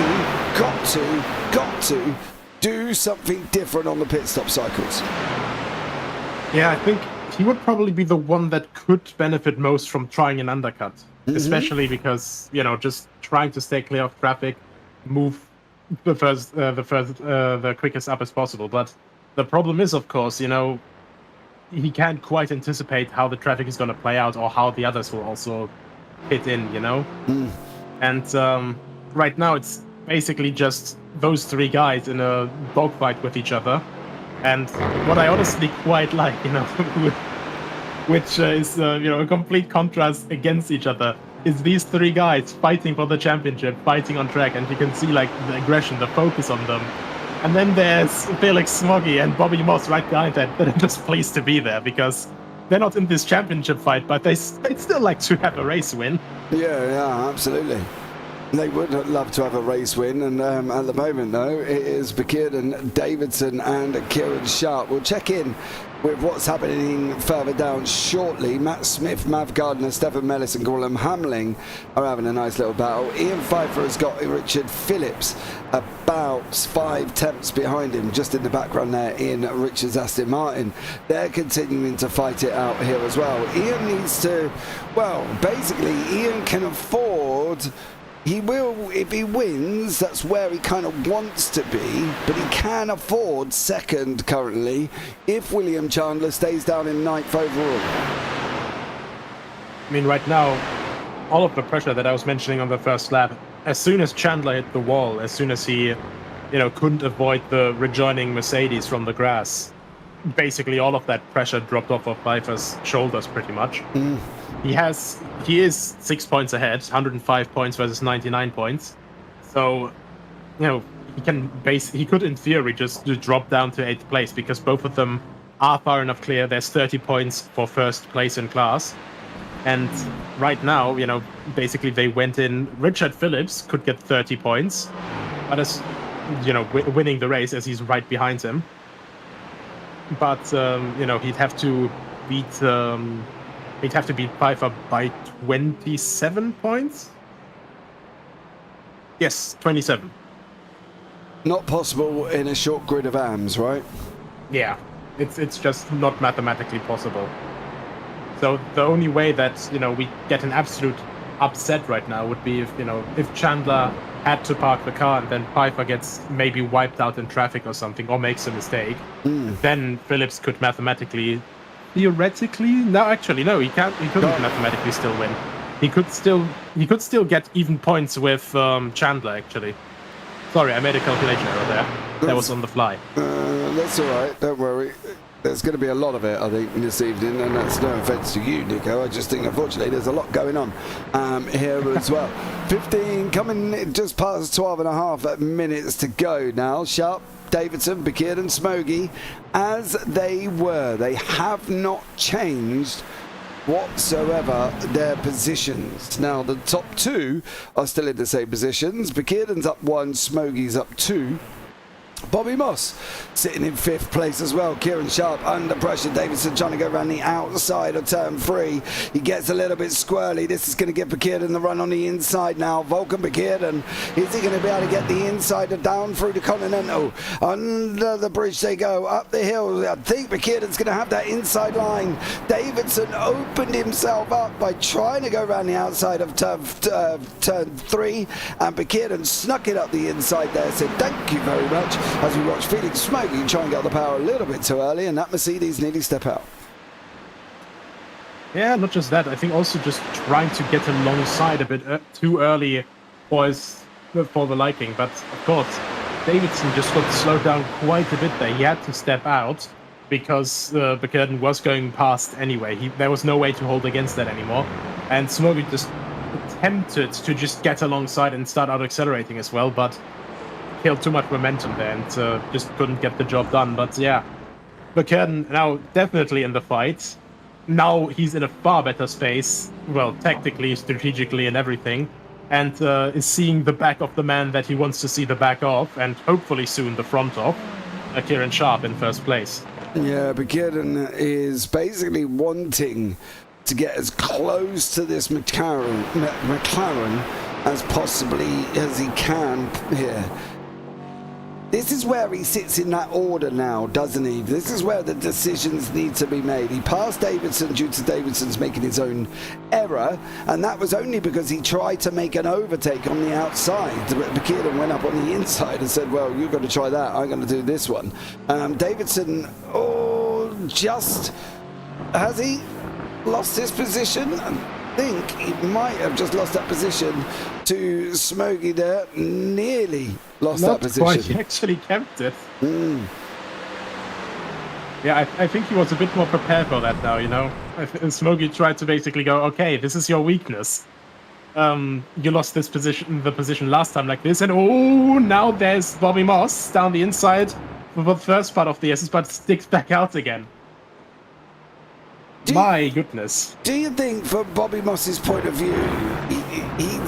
to do something different on the pit stop cycles. Yeah, I think he would probably be the one that could benefit most from trying an undercut, especially because, you know, just trying to stay clear of traffic, move the quickest up as possible. But the problem is, of course, you know, he can't quite anticipate how the traffic is going to play out or how the others will also hit in, you know? And right now it's basically just those three guys in a dogfight with each other. And what I honestly quite like, you know, which is, you know, a complete contrast against each other, is these three guys fighting for the championship, fighting on track, and you can see, like, the aggression, the focus on them. And then there's Felix Smoggy and Bobby Moss right behind that are just pleased to be there, because they're not in this championship fight, but they'd still like to have a race win. Yeah, absolutely. They would love to have a race win, and at the moment, though, it is Bekirden, Davidson, and Kieran Sharp. We'll check in with what's happening further down shortly. Matt Smith, Mav Gardner, Stefan Mellis, and Gorham Hamling are having a nice little battle. Ian Pfeiffer has got Richard Phillips about 5 tenths behind him, just in the background there in Richard's Aston Martin. They're continuing to fight it out here as well. Ian needs to, well, basically, Ian can afford... He will, if he wins, that's where he kind of wants to be, but he can afford second currently if William Chandler stays down in 9th overall. I mean, right now, all of the pressure that I was mentioning on the first lap, as soon as Chandler hit the wall, as soon as he, you know, couldn't avoid the rejoining Mercedes from the grass, basically all of that pressure dropped off of Pfeiffer's shoulders pretty much. He is 6 points ahead, 105 points versus 99 points. So, you know, he could in theory just drop down to 8th place, because both of them are far enough clear. There's 30 points for first place in class. And right now, you know, basically they went in. Richard Phillips could get 30 points, but as, you know, winning the race, as he's right behind him. But, you know, he'd have to beat Pfeiffer by 27 points? Yes, 27. Not possible in a short grid of AMs, right? Yeah, it's just not mathematically possible. So the only way that, you know, we get an absolute upset right now would be if, you know, if Chandler had to park the car and then Pfeiffer gets maybe wiped out in traffic or something, or makes a mistake, then Phillips could theoretically, no, actually, no, he couldn't mathematically still win. He could still get even points with Chandler, actually. Sorry, I made a calculation error there. That was on the fly. That's all right, don't worry. There's going to be a lot of it, I think, this evening, and that's no offence to you, Nico. I just think, unfortunately, there's a lot going on here as well. 15 coming just past 12 and a half minutes to go now. Sharp, Davidson, Bekirden, Smoggy, as they were. They have not changed whatsoever their positions. Now, the top two are still in the same positions. Bekirden's up 1, Smoggy's up 2. Bobby Moss sitting in 5th place as well. Kieran Sharp under pressure. Davidson trying to go around the outside of turn 3. He gets a little bit squirrely. This is going to give Bekirden the run on the inside now. Volker Bekirden, is he going to be able to get the inside of down through the Continental? Under the bridge they go, up the hill. I think Bekirden's going to have that inside line. Davidson opened himself up by trying to go around the outside of turn 3, and Bekirden snuck it up the inside there. Said thank you very much, as we watch Felix Smoggy try and get the power a little bit too early, and that Mercedes nearly step out. Yeah, not just that. I think also just trying to get alongside a bit too early was for the liking. But of course, Davidson just got slowed down quite a bit there. He had to step out because Bekirden was going past anyway. There was no way to hold against that anymore. And Smoggy just attempted to just get alongside and start out accelerating as well, but killed too much momentum there and just couldn't get the job done. But yeah, Bekirden now definitely in the fight. Now he's in a far better space, well, tactically, strategically, and everything, and is seeing the back of the man that he wants to see the back of, and hopefully soon the front of, Kieran Sharp in first place. Yeah, Bekierden is basically wanting to get as close to this McLaren as possibly as he can here. This is where he sits in that order now, doesn't he? This is where the decisions need to be made. He passed Davidson due to Davidson's making his own error, and that was only because he tried to make an overtake on the outside. Bekierden went up on the inside and said, well, you're going to try that, I'm going to do this one. Davidson, just... Has he lost his position? I think he might have just lost that position to Smokey there. Nearly lost that position. Not quite. He actually kept it. Yeah, I think he was a bit more prepared for that now, you know. Smokey tried to basically go, okay, this is your weakness. You lost the position last time like this, and now there's Bobby Moss down the inside for the first part of the SS, but sticks back out again. My goodness. Do you think, from Bobby Moss's point of view,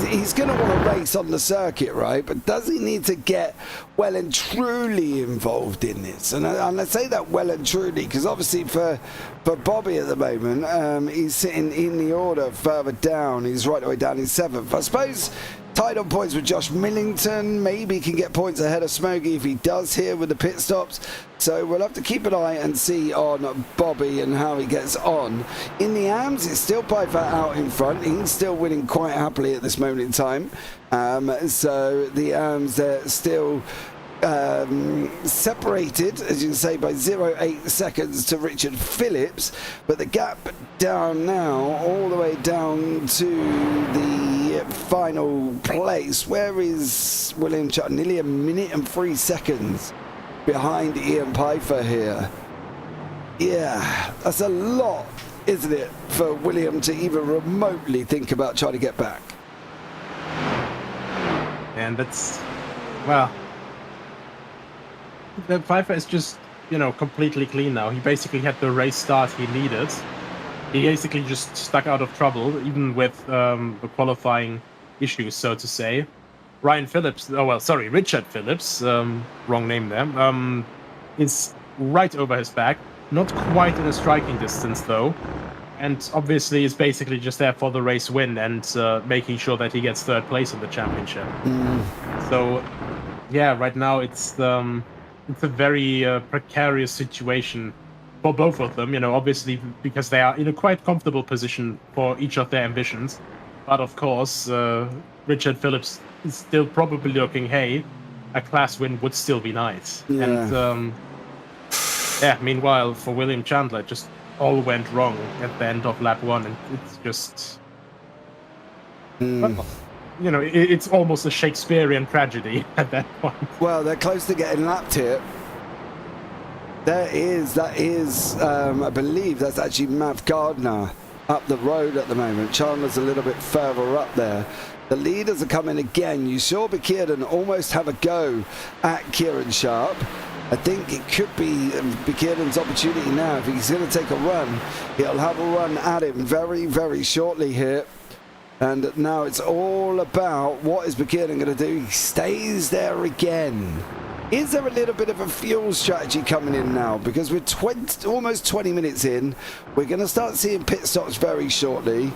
he's going to want to race on the circuit, right? But does he need to get well and truly involved in this? And I say that well and truly because obviously for Bobby at the moment, he's sitting in the order further down. He's right the way down in 7th. I suppose tied on points with Josh Millington, maybe can get points ahead of Smokey if he does here with the pit stops. So we'll have to keep an eye and see on Bobby and how he gets on. In the AMS, it's still Piper out in front. He's still winning quite happily at this moment in time. So the AMS, they're still separated, as you can say, by 0.8 seconds to Richard Phillips. But the gap down now, all the way down to the final place. Where is William Chutt? Nearly 1 minute and 3 seconds behind Ian Pfeiffer here. Yeah, that's a lot, isn't it, for William to even remotely think about trying to get back. And that's, well, the Pfeiffer is just, you know, completely clean now. He basically had the race start he needed. He basically just stuck out of trouble, even with the qualifying issues, so to say. Richard Phillips, wrong name there, is right over his back. Not quite in a striking distance, though. And obviously is basically just there for the race win and making sure that he gets 3rd place in the championship. So, yeah, right now it's a very precarious situation for both of them, you know, obviously because they are in a quite comfortable position for each of their ambitions. But of course, Richard Phillips is still probably looking, hey, a class win would still be nice. Yeah. And meanwhile, for William Chandler, just all went wrong at the end of lap 1, and it's just, well, you know, it's almost a Shakespearean tragedy at that point. Well, they're close to getting lapped here. That is, I believe that's actually Mav Gardner up the road at the moment. Chandler's a little bit further up there. The leaders are coming again. You saw Bekierden almost have a go at Kieran Sharp. I think it could be Bekierden's opportunity now. If he's going to take a run, he'll have a run at him very, very shortly here. And now it's all about what is Bekierden going to do. He stays there again. Is there a little bit of a fuel strategy coming in now? Because we're almost 20 minutes in. We're going to start seeing pit stops very shortly.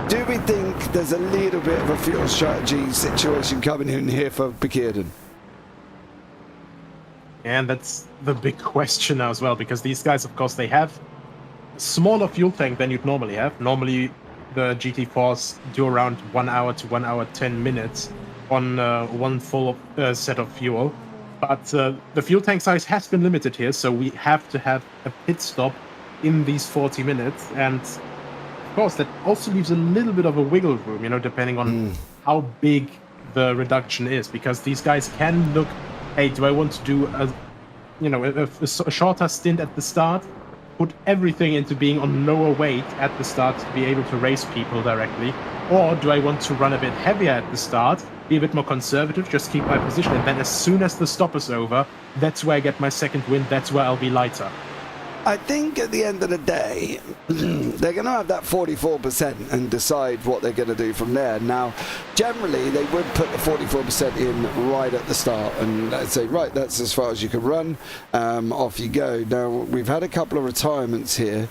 Do we think there's a little bit of a fuel strategy situation coming in here for Bekierden? And that's the big question now as well, because these guys, of course, they have a smaller fuel tank than you'd normally have. Normally, the GT4s do around 1 hour to 1 hour 10 minutes on one full set of fuel. But the fuel tank size has been limited here, so we have to have a pit stop in these 40 minutes. And of course, that also leaves a little bit of a wiggle room, you know, depending on how big the reduction is, because these guys can look, hey, do I want to do a shorter stint at the start, put everything into being on lower weight at the start to be able to race people directly, or do I want to run a bit heavier at the start, be a bit more conservative, just keep my position, and then as soon as the stop is over, that's where I get my second win, that's where I'll be lighter. I think at the end of the day, they're going to have that 44% and decide what they're going to do from there. Now, generally, they would put the 44% in right at the start and say, right, that's as far as you can run. Off you go. Now, we've had a couple of retirements here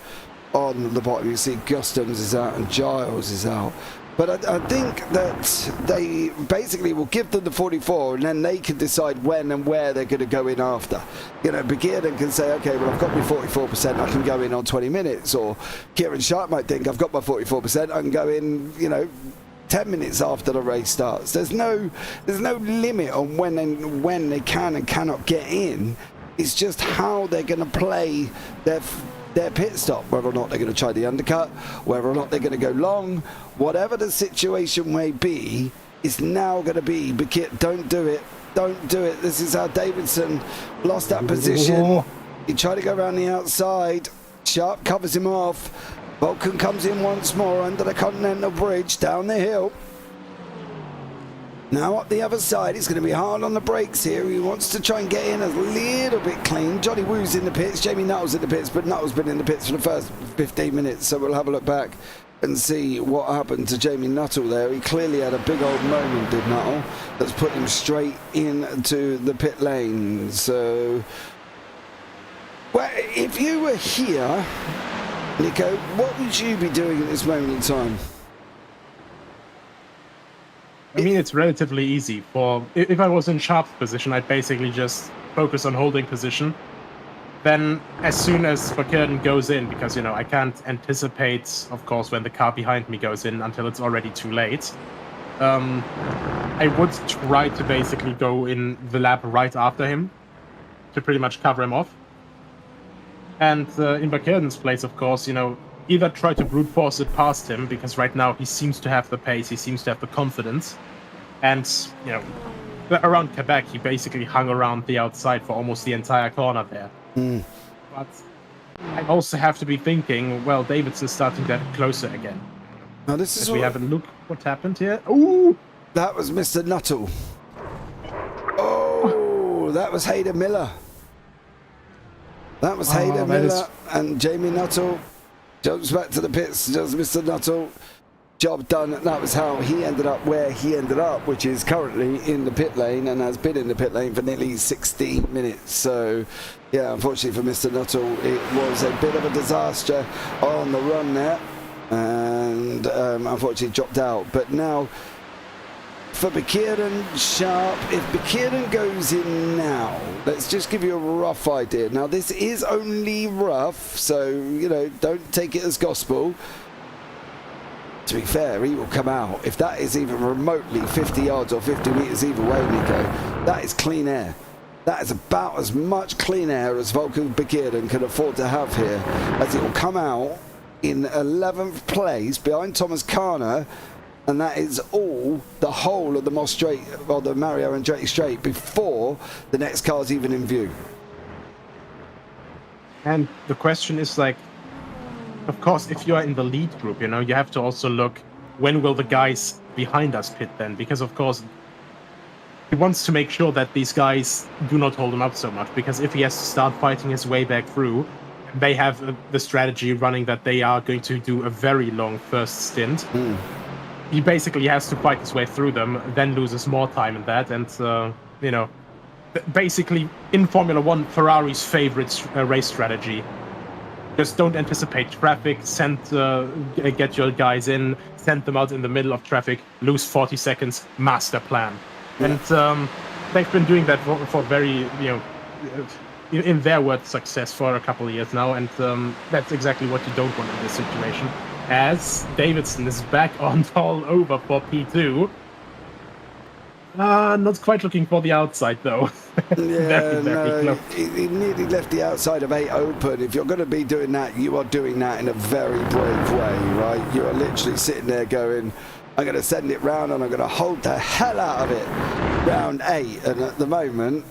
on the bottom. You see Gustams is out and Giles is out. But I think that they basically will give them the 44 and then they can decide when and where they're going to go in after. You know, Begierden can say, okay, well, I've got my 44%, I can go in on 20 minutes. Or Kieran Sharp might think, I've got my 44%, I can go in, you know, 10 minutes after the race starts. There's no limit on when they can and cannot get in. It's just how they're going to play their pit stop, whether or not they're going to try the undercut, whether or not they're going to go long, whatever the situation may be, it's now going to be, don't do it. This is how Davidson lost that position. He tried to go around the outside. Sharp covers him off. Vulcan comes in once more under the Continental Bridge, down the hill. Now up the other side, it's going to be hard on the brakes here. He wants to try and get in a little bit clean. Johnny Woo's in the pits, Jamie Nuttall's in the pits, but Nuttall's been in the pits for the first 15 minutes, so we'll have a look back and see what happened to Jamie Nuttall there. He clearly had a big old moment, did Nuttall, that's put him straight into the pit lane. So, well, if you were here, Nico, what would you be doing at this moment in time? I mean, it's relatively easy. If I was in Sharp's position, I'd basically just focus on holding position. Then, as soon as Begierden goes in, because, you know, I can't anticipate, of course, when the car behind me goes in until it's already too late, I would try to basically go in the lap right after him to pretty much cover him off. And in Begierden's place, of course, you know, either try to brute force it past him, because right now he seems to have the pace, he seems to have the confidence. And, you know, around Quebec, he basically hung around the outside for almost the entire corner there. But I also have to be thinking, well, Davidson's starting to get closer again. Now this is we have a look what happened here. Ooh! That was Mr. Nuttall. Oh, that was Hayden Miller. That was Hayden Miller and Jamie Nuttall. Jumps back to the pits, does Mr. Nuttall. Job done. That was how he ended up where he ended up, which is currently in the pit lane and has been in the pit lane for nearly 60 minutes. So, yeah, unfortunately for Mr. Nuttall, it was a bit of a disaster on the run there. And unfortunately dropped out. But now, for Begierden, Sharp, if Begierden goes in now, let's just give you a rough idea. Now, this is only rough, so, you know, don't take it as gospel. To be fair, he will come out. If that is even remotely 50 yards or 50 metres either way, Nico, that is clean air. That is about as much clean air as Vulcan Begierden can afford to have here, as it will come out in 11th place behind Thomas Carner. And that is all, the whole of the Moss Straight, or the Mario Andretti Straight, before the next car's even in view. And the question is, like, of course, if you are in the lead group, you know, you have to also look, when will the guys behind us pit then? Because, of course, he wants to make sure that these guys do not hold him up so much. Because if he has to start fighting his way back through, they have the strategy running that they are going to do a very long first stint. He basically has to fight his way through them, then loses more time in that. And, you know, basically, in Formula 1, Ferrari's favorite race strategy. Just don't anticipate traffic, get your guys in, send them out in the middle of traffic, lose 40 seconds, master plan. And they've been doing that for very, you know, in their words, success for a couple of years now. And that's exactly what you don't want in this situation. As Davidson is back on all over for P2. Not quite looking for the outside, though. Yeah, no, he nearly left the outside of 8 open. If you're going to be doing that, you are doing that in a very brave way, right? You are literally sitting there going, I'm going to send it round and I'm going to hold the hell out of it. Round 8, and at the moment,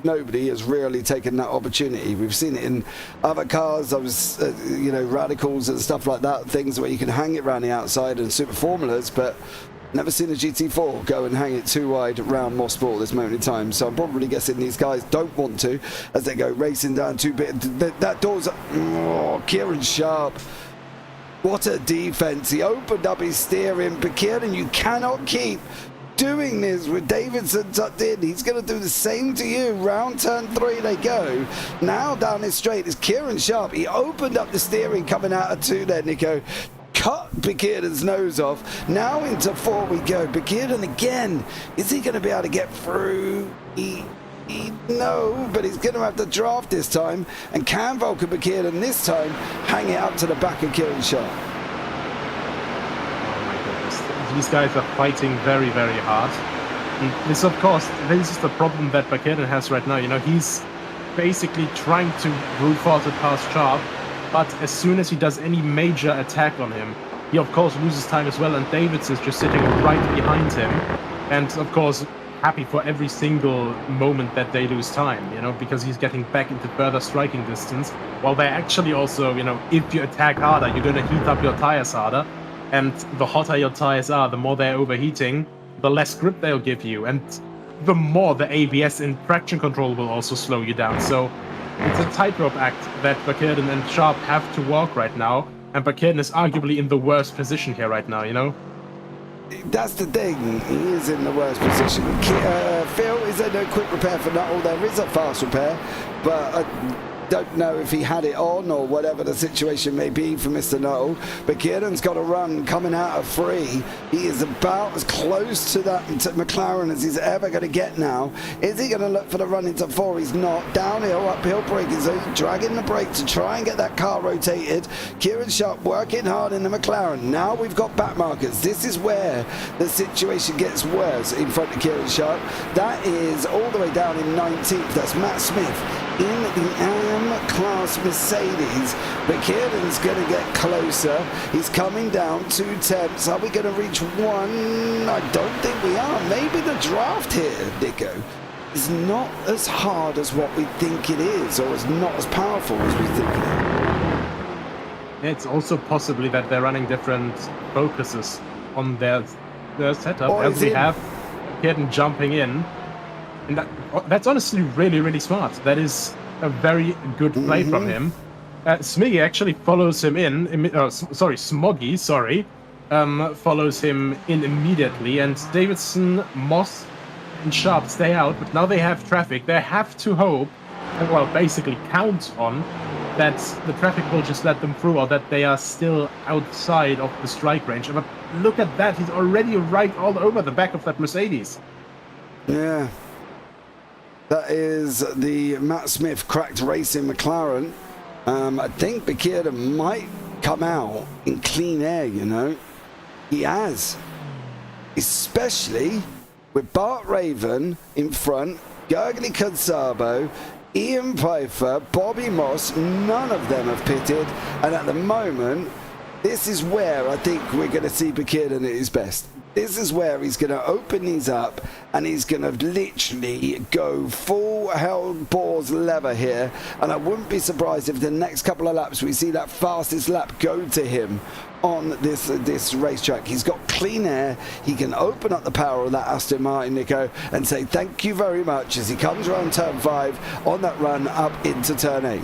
nobody has really taken that opportunity. We've seen it in other cars. I was, you know, radicals and stuff like that, things where you can hang it around the outside and super formulas, but Never seen a GT4 go and hang it too wide around Mosport at this moment in time, so I'm probably guessing these guys don't want to as they go racing down 2 bit. That door's Kieran Sharp. What a defense. He opened up his steering, but Kieran, you cannot keep doing this with Davidson tucked in. He's going to do the same to you. Round turn 3 they go. Now down this straight is Kieran Sharp. He opened up the steering coming out of 2 there, Nico. Cut Bekirden's nose off. Now into 4 we go. Bekirden again. Is he going to be able to get through? No, but he's going to have to draft this time. And can Volker Bekirden this time hang it up to the back of Kieran Sharp? Oh my goodness. These guys are fighting very, very hard. And this, of course, this is the problem that Bekirden has right now. You know, he's basically trying to brute force it past Sharp. But as soon as he does any major attack on him, he of course loses time as well, and Davidson's just sitting right behind him. And of course, happy for every single moment that they lose time, you know, because he's getting back into further striking distance. While they actually also, you know, if you attack harder, you're going to heat up your tires harder. And the hotter your tires are, the more they're overheating, the less grip they'll give you. And the more the ABS and traction control will also slow you down. So it's a tightrope act that Bekirden and Sharp have to walk right now, and Bekirden is arguably in the worst position here right now, you know? That's the thing, he is in the worst position. Phil, is there no quick repair for Nuttall? There is a fast repair, but I don't know if he had it on or whatever the situation may be for Mr. Nuttall. But Kieran's got a run coming out of 3. He is about as close to that to McLaren as he's ever going to get now. Is he going to look for the run into 4? He's not. Downhill, uphill braking, so he's dragging the brake to try and get that car rotated. Kieran Sharp working hard in the McLaren. Now we've got back markers. This is where the situation gets worse in front of Kieran Sharp. That is all the way down in 19th. That's Matt Smith in the M-Class Mercedes. But Kieran's going to get closer. He's coming down 2 tenths. Are we going to reach 1? I don't think we are. Maybe the draft here, Nico, is not as hard as what we think it is, or is not as powerful as we think it is. It's also possibly that they're running different focuses on their setup, Or as is we it- have Kieran jumping in. And that's honestly really, really smart. That is a very good play from him. Smiggy actually follows him Smoggy, follows him in immediately. And Davidson, Moss, and Sharp stay out. But now they have traffic. They have to hope, well, basically count on, that the traffic will just let them through, or that they are still outside of the strike range. But look at that. He's already right all over the back of that Mercedes. Yeah. That is the Matt Smith cracked racing McLaren. I think Bekirden might come out in clean air, you know. He has. Especially with Bart Raven in front, Gergely Kunsabo, Ian Pfeiffer, Bobby Moss. None of them have pitted. And at the moment, this is where I think we're going to see Bekirden at his best. This is where he's going to open these up and he's going to literally go full hell balls lever here. And I wouldn't be surprised if the next couple of laps we see that fastest lap go to him on this racetrack. He's got clean air. He can open up the power of that Aston Martin, Nico, and say thank you very much as he comes around turn 5 on that run up into turn 8.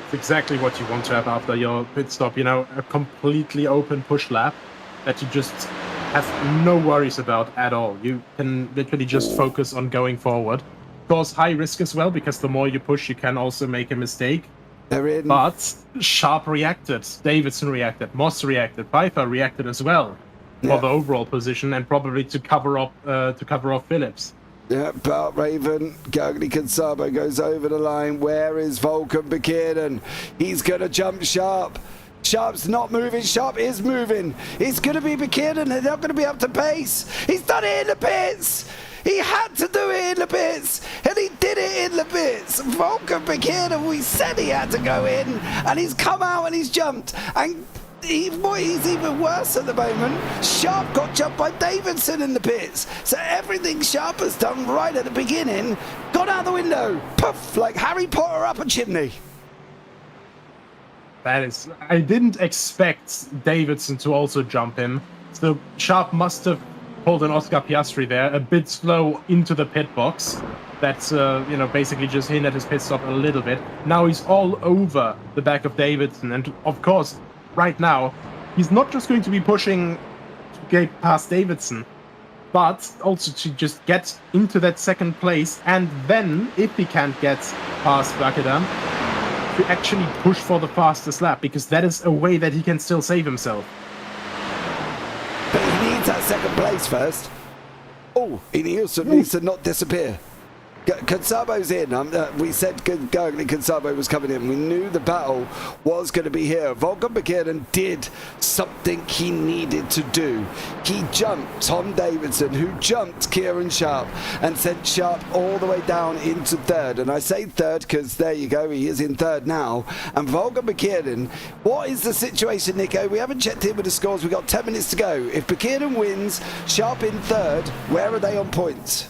It's exactly what you want to have after your pit stop, you know, a completely open push lap that you just have no worries about at all. You can literally just focus on going forward. Of course, high risk as well, because the more you push, you can also make a mistake. They're in. But Sharp reacted, Davidson reacted, Moss reacted, Pfeiffer reacted as well for the overall position, and probably to cover off Phillips. Yeah, Bart Raven, Gergely Kunsabo goes over the line. Where is Volker Bekirden? He's going to jump Sharp. Sharp's not moving. Sharp is moving. It's going to be Bekirden. They're not going to be up to pace. He's done it in the pits. He had to do it in the pits, and he did it in the pits. Volker Bekirden, we said he had to go in, and he's come out and he's jumped. And he's even worse at the moment. Sharp got jumped by Davidson in the pits. So everything Sharp has done right at the beginning got out the window. Poof, like Harry Potter up a chimney. That is, I didn't expect Davidson to also jump him. So Sharp must have pulled an Oscar Piastri there, a bit slow into the pit box. That's, basically just hindered his pit stop a little bit. Now he's all over the back of Davidson. And of course, right now, he's not just going to be pushing to get past Davidson, but also to just get into that second place. And then, if he can't get past Bakeda, to actually push for the fastest lap, because that is a way that he can still save himself. But he needs that second place first. Oh, he also needs to not disappear. Consabo's in. We said Consabo was coming in. We knew the battle was going to be here. Volkan Bakirden did something he needed to do. He jumped Tom Davidson, who jumped Kieran Sharp and sent Sharp all the way down into third. And I say third because there you go, he is in third now. And Volkan Bakirden, what is the situation, Nico? We haven't checked in with the scores. We've got 10 minutes to go. If Bakirden wins, Sharp in third, where are they on points?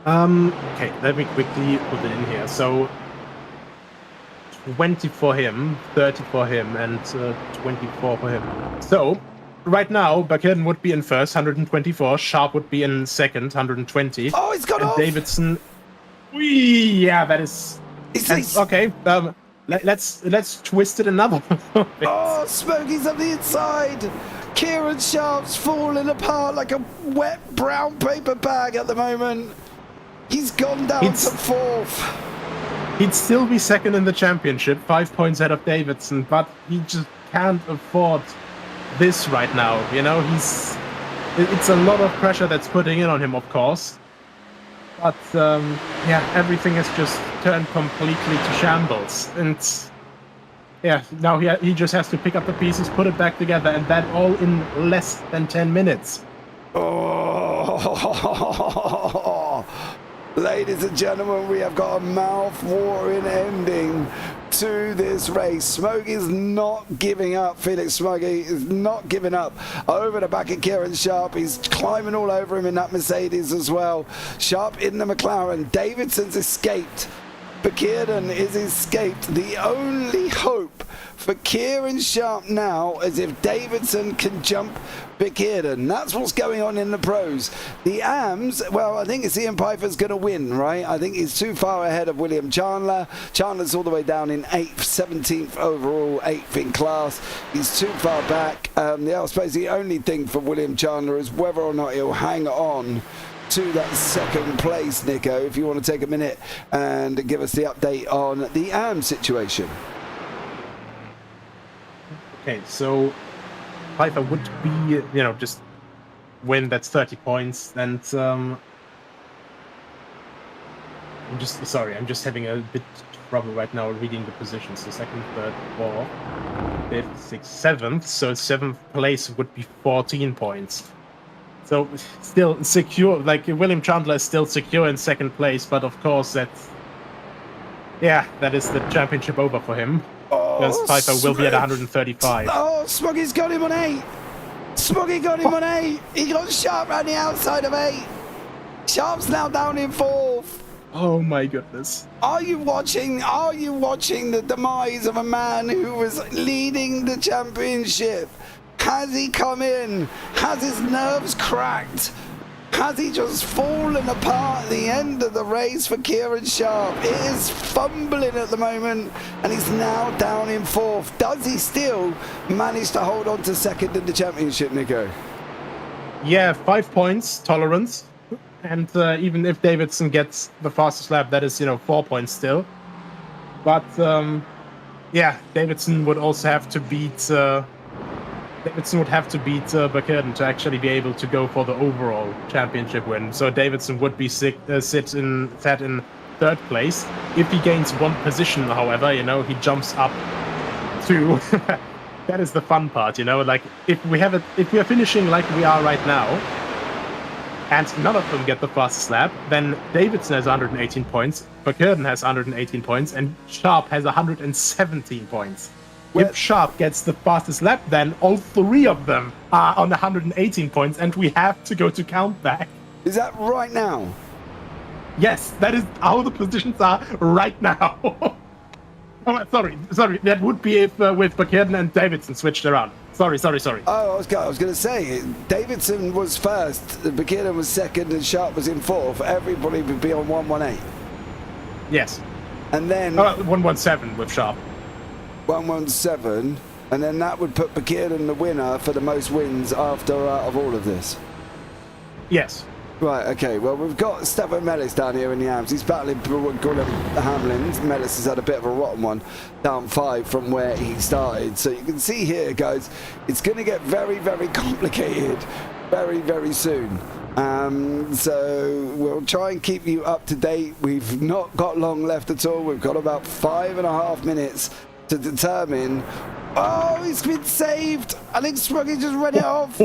Okay, let me quickly put it in here. So 20 for him, 30 for him, and 24 for him. So right now, Bakirden would be in first, 124. Sharp would be in second, 120. Oh, it's gone and off! Davidson. Yeah, that is. Okay. Let's twist it another. Oh, Smokey's on the inside. Kieran Sharp's falling apart like a wet brown paper bag at the moment. He's gone down to fourth. He'd still be second in the championship, 5 points ahead of Davidson, but he just can't afford this right now. It's a lot of pressure that's putting in on him, of course. But everything has just turned completely to shambles. And now he just has to pick up the pieces, put it back together, and that all in less than 10 minutes. Oh, ladies and gentlemen, we have got a mouth-watering ending to this race. Smokey's not giving up. Felix Smokey is not giving up over the back of Kieran Sharp. He's climbing all over him in that Mercedes as well. Sharp in the McLaren. Davidson's escaped. Bakirden is escaped. The only hope for Kieran Sharp now is if Davidson can jump Bakirden. That's what's going on in the pros. The AMS, well, I think it's Ian Pfeiffer's going to win, right? I think he's too far ahead of William Chandler. Chandler's all the way down in 8th, 17th overall, 8th in class. He's too far back. I suppose the only thing for William Chandler is whether or not he'll hang on to that second place, Nico, if you want to take a minute and give us the update on the AM situation. Okay, so Pfeiffer would be, just win, that's 30 points, and I'm just having a bit trouble right now reading the positions. So second, third, fourth, fifth, sixth, seventh, so 7th place would be 14 points. So still secure, like William Chandler is still secure in second place, but of course that is the championship over for him. Because Pfeiffer will be at 135. Oh, Smoggy's got him on 8. Smoggy got him on 8. He got Sharp around the outside of 8. Sharp's now down in 4th. Oh my goodness. Are you watching the demise of a man who was leading the championship? Has he come in? Has his nerves cracked? Has he just fallen apart at the end of the race for Kieran Sharp? It is fumbling at the moment, and he's now down in 4th. Does he still manage to hold on to second in the championship, Nico? Yeah, 5 points tolerance. And even if Davidson gets the fastest lap, that is, 4 points still. But, Davidson would also have to beat... Davidson would have to beat Bakirden to actually be able to go for the overall championship win. So Davidson would be set in 3rd place. If he gains 1 position, however, he jumps up to. That is the fun part, Like if we are finishing like we are right now, and none of them get the fastest lap, then Davidson has 118 points, Bakirden has 118 points, and Sharp has 117 points. If Sharp gets the fastest lap, then all 3 of them are on 118 points, and we have to go to countback. Is that right now? Yes, that is how the positions are right now. Oh, sorry. That would be if with Bakirden and Davidson switched around. Sorry. Oh, I was going to say, Davidson was first, Buchanan was second, and Sharp was in fourth. Everybody would be on 118. Yes. And then 117 with Sharp. 117, and then that would put Buchanan the winner for the most wins after out of all of this. Yes. Right, okay, well, we've got Stefan Mellis down here in the arms. He's battling Gordon Hamlin. Mellis has had a bit of a rotten one, down 5 from where he started. So you can see here, guys, it's going to get very, very complicated very, very soon. So we'll try and keep you up to date. We've not got long left at all. We've got about 5.5 minutes to determine. Oh, he's been saved. I think Smuggy just ran it off.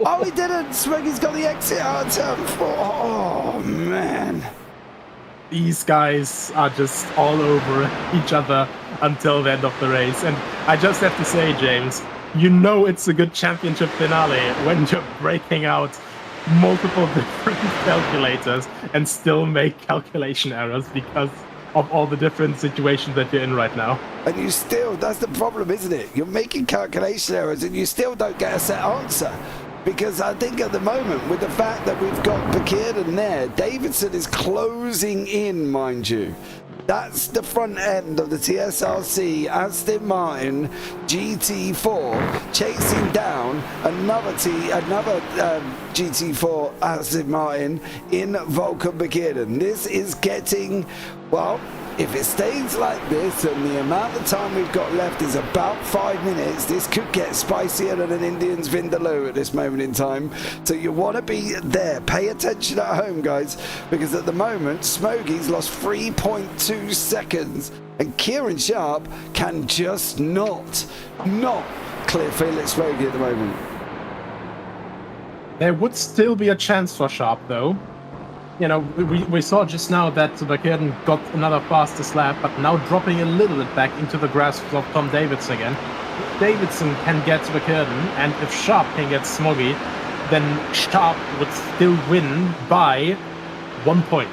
Oh, he didn't. Smuggy's got the exit out of turn 4. Oh, man. These guys are just all over each other until the end of the race. And I just have to say, James, you know it's a good championship finale when you're breaking out multiple different calculators and still make calculation errors because of all the different situations that you're in right now. And you still, that's the problem, isn't it? You're making calculation errors and you still don't get a set answer. Because I think at the moment, with the fact that we've got Buchanan there, Davidson is closing in, mind you. That's the front end of the TSRC Aston Martin GT4 chasing down another GT4 Aston Martin in Volker Buchanan. This is getting, well, if it stays like this and the amount of time we've got left is about 5 minutes, this could get spicier than an Indian's Vindaloo at this moment in time. So you want to be there. Pay attention at home, guys, because at the moment, Smoggy's lost 3.2 seconds and Kieran Sharp can just not clear Felix Smoggy at the moment. There would still be a chance for Sharp, though. You know, we saw just now that Buchanan got another fastest lap, but now dropping a little bit back into the grasp of Tom Davidson again. If Davidson can get Buchanan, and if Sharp can get Smoggy, then Sharp would still win by 1 point.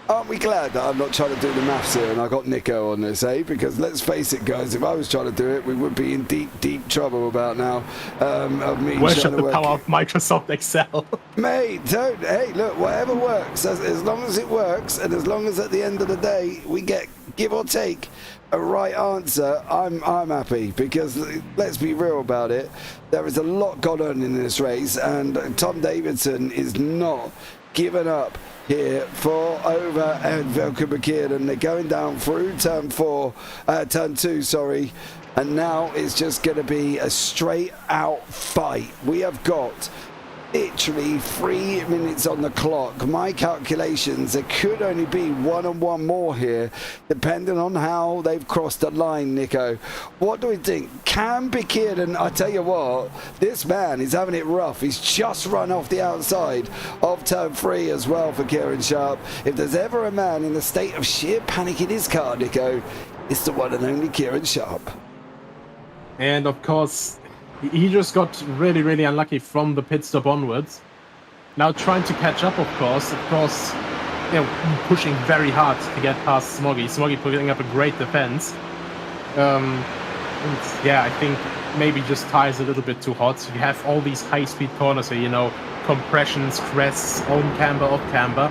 Aren't we glad that I'm not trying to do the maths here and I got Nico on this, eh? Because let's face it, guys, if I was trying to do it, we would be in deep, deep trouble about now. Of me worship the power of Microsoft Excel. Mate, don't. Hey, look, whatever works, as long as it works, and as long as at the end of the day we get, give or take, a right answer, I'm happy. Because let's be real about it, there is a lot going on in this race, and Tom Davidson is not giving up here for over and Velka Buchanan. They're going down through turn 2, sorry, and now it's just going to be a straight out fight. We have got literally 3 minutes on the clock. My calculations, there could only be one and one more here, depending on how they've crossed the line, Nico. What do we think? Can Buchanan, I tell you what, this man is having it rough. He's just run off the outside of turn 3 as well for Kieran Sharp. If there's ever a man in a state of sheer panic in his car, Nico, it's the one and only Kieran Sharp. And of course, he just got really, really unlucky from the pit stop onwards. Now trying to catch up, of course, you know, pushing very hard to get past Smoggy. Smoggy putting up a great defense. Yeah, I think maybe just tires a little bit too hot. You have all these high-speed corners here, you know, compressions, crests, on camber, off camber,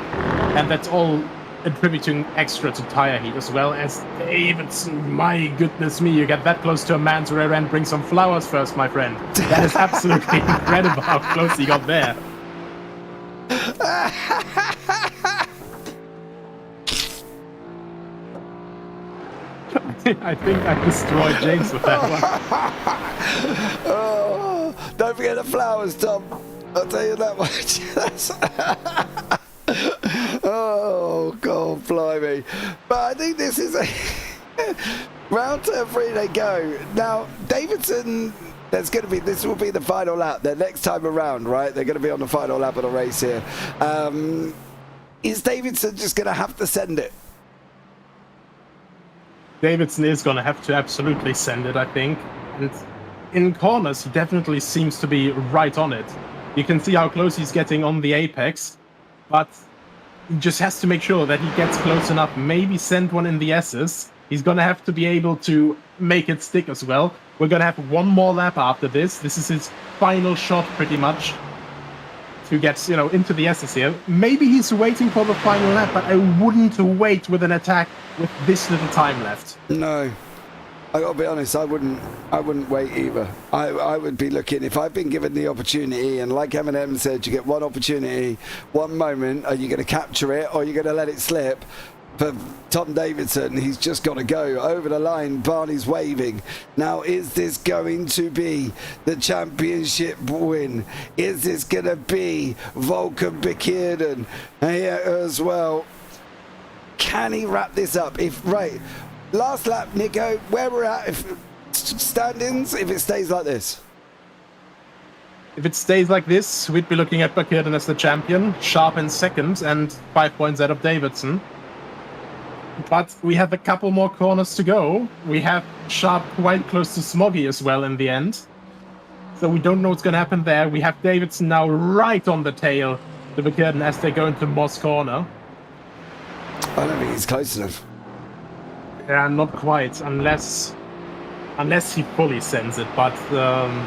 and that's all attributing extra to tire heat, as well as Davidson. My goodness me, you get that close to a man's rear end, bring some flowers first, my friend. That is absolutely incredible how close he got there. I think I destroyed James with that one. Oh, don't forget the flowers, Tom. I'll tell you that much. Oh, God, blimey. But I think this is a round turn 3 they go. Now, Davidson, this will be the final lap. Their next time around, right? They're going to be on the final lap of the race here. Is Davidson just going to have to send it? Davidson is going to have to absolutely send it, I think. And in corners, he definitely seems to be right on it. You can see how close he's getting on the apex, but he just has to make sure that he gets close enough, maybe send one in the S's, He's going to have to be able to make it stick as well. We're going to have one more lap after this. This is his final shot, pretty much, to get, into the S's here. Maybe he's waiting for the final lap, but I wouldn't wait with an attack with this little time left. No. I gotta be honest, I wouldn't wait either. I would be looking, if I've been given the opportunity, and like Eminem said, you get one opportunity, one moment, are you going to capture it or are you going to let it slip? For Tom Davidson, he's just got to go over the line. Barney's waving. Now, is this going to be the championship win? Is this going to be Volkan Bekirden here as well? Can he wrap this up? Right, last lap, Nico, where we're at, if standings, if it stays like this? If it stays like this, we'd be looking at Bekirden as the champion, Sharp in second, and 5 points out of Davidson. But we have a couple more corners to go. We have Sharp quite close to Smoggy as well in the end. So we don't know what's going to happen there. We have Davidson now right on the tail to Bekirden as they go into Moss corner. I don't think he's close enough. Yeah, not quite, unless he fully sends it. But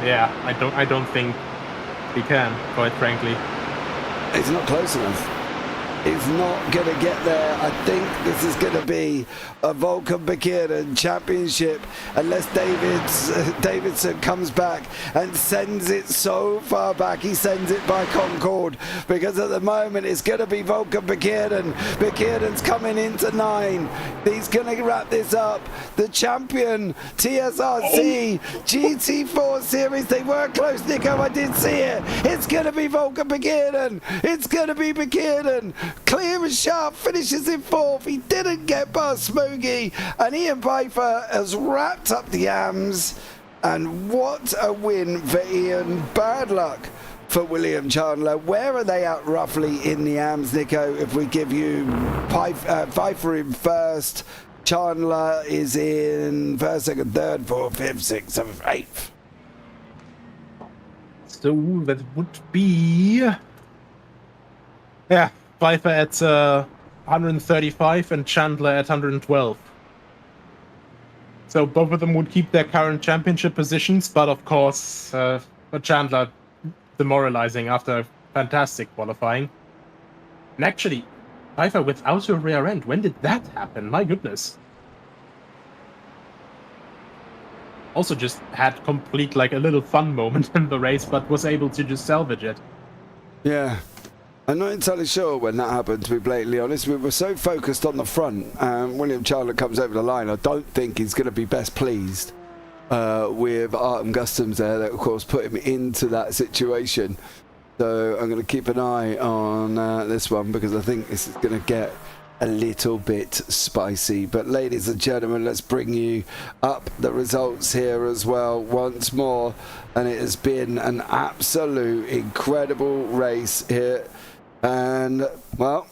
yeah, I don't think he can, quite frankly. It's not close enough. He's not going to get there. I think this is going to be a Volkan Bekirden championship unless Davidson comes back and sends it so far back. He sends it by Concord, because at the moment it's going to be Volkan Bekirden. Bekirden's coming into 9. He's going to wrap this up. The champion, TSRC GT4 series. They were close, Nico. I did see it. It's going to be Volkan Bekirden. It's going to be Bekirden. Clear and Sharp finishes in 4th. He didn't get past Smokey, and Ian Pfeiffer has wrapped up the AMS. And what a win for Ian. Bad luck for William Chandler. Where are they at roughly in the AMS, Nico? If we give you Pfeiffer in first, Chandler is in first, second, third, fourth, fifth, sixth, seventh, eighth. So that would be... Yeah. Pfeiffer at 135 and Chandler at 112. So both of them would keep their current championship positions, but of course, Chandler demoralizing after fantastic qualifying. And actually, Pfeiffer without a rear end, when did that happen? My goodness. Also just had complete, like, a little fun moment in the race, but was able to just salvage it. Yeah. I'm not entirely sure when that happened, to be blatantly honest. We were so focused on the front. William Chandler comes over the line. I don't think he's going to be best pleased with Artem Customs there. That, of course, put him into that situation. So I'm going to keep an eye on this one, because I think this is going to get a little bit spicy. But ladies and gentlemen, let's bring you up the results here as well once more. And it has been an absolute incredible race here. And, well,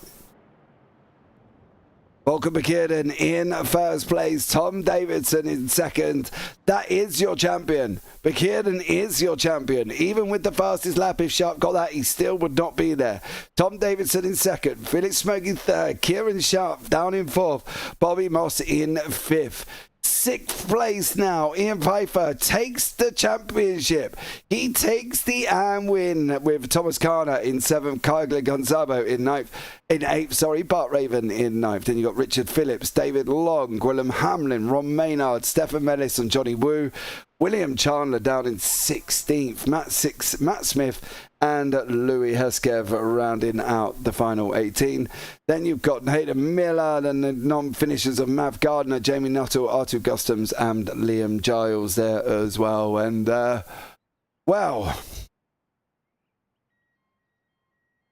Volkan Bekirden in first place, Tom Davidson in second. That is your champion. Bekirden is your champion. Even with the fastest lap, if Sharp got that, he still would not be there. Tom Davidson in second, Felix Smokey third, Kieran Sharp down in fourth, Bobby Moss in fifth. 6th place now, Ian Pfeiffer takes the championship. He takes the AM win with Thomas Carner in 7th, Kyle Gonzalo in 8th, Bart Raven in 9th. Then you got Richard Phillips, David Long, Gwilym Hamlin, Ron Maynard, Stefan Mellis and Johnny Wu. William Chandler down in 16th, Matt Smith and Louis Heskev rounding out the final 18. Then you've got Hayden Miller and the non-finishers of Mav Gardner, Jamie Nuttall, Artur Customs and Liam Giles there as well. And, well,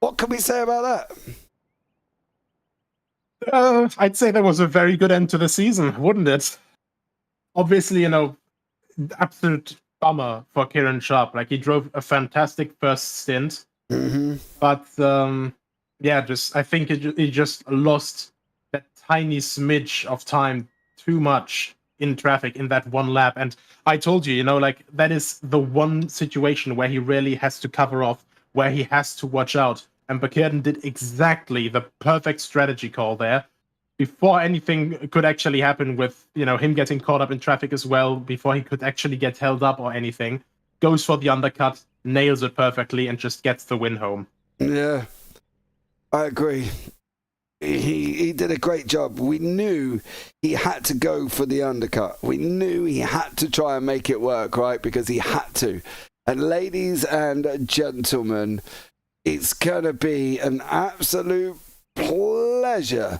what can we say about that? I'd say that was a very good end to the season, wouldn't it? Obviously, absolute bummer for Kieran Sharp. Like, he drove a fantastic first stint. Mm-hmm. But, yeah, I think he just lost that tiny smidge of time too much in traffic in that one lap. And I told you, that is the one situation where he really has to cover off, where he has to watch out. And Bekirden did exactly the perfect strategy call there. before anything could actually happen with, him getting caught up in traffic as well, before he could actually get held up or anything, goes for the undercut, nails it perfectly, and just gets the win home. Yeah, I agree. He did a great job. We knew he had to go for the undercut. We knew he had to try and make it work, right? Because he had to. And ladies and gentlemen, it's going to be an absolute pleasure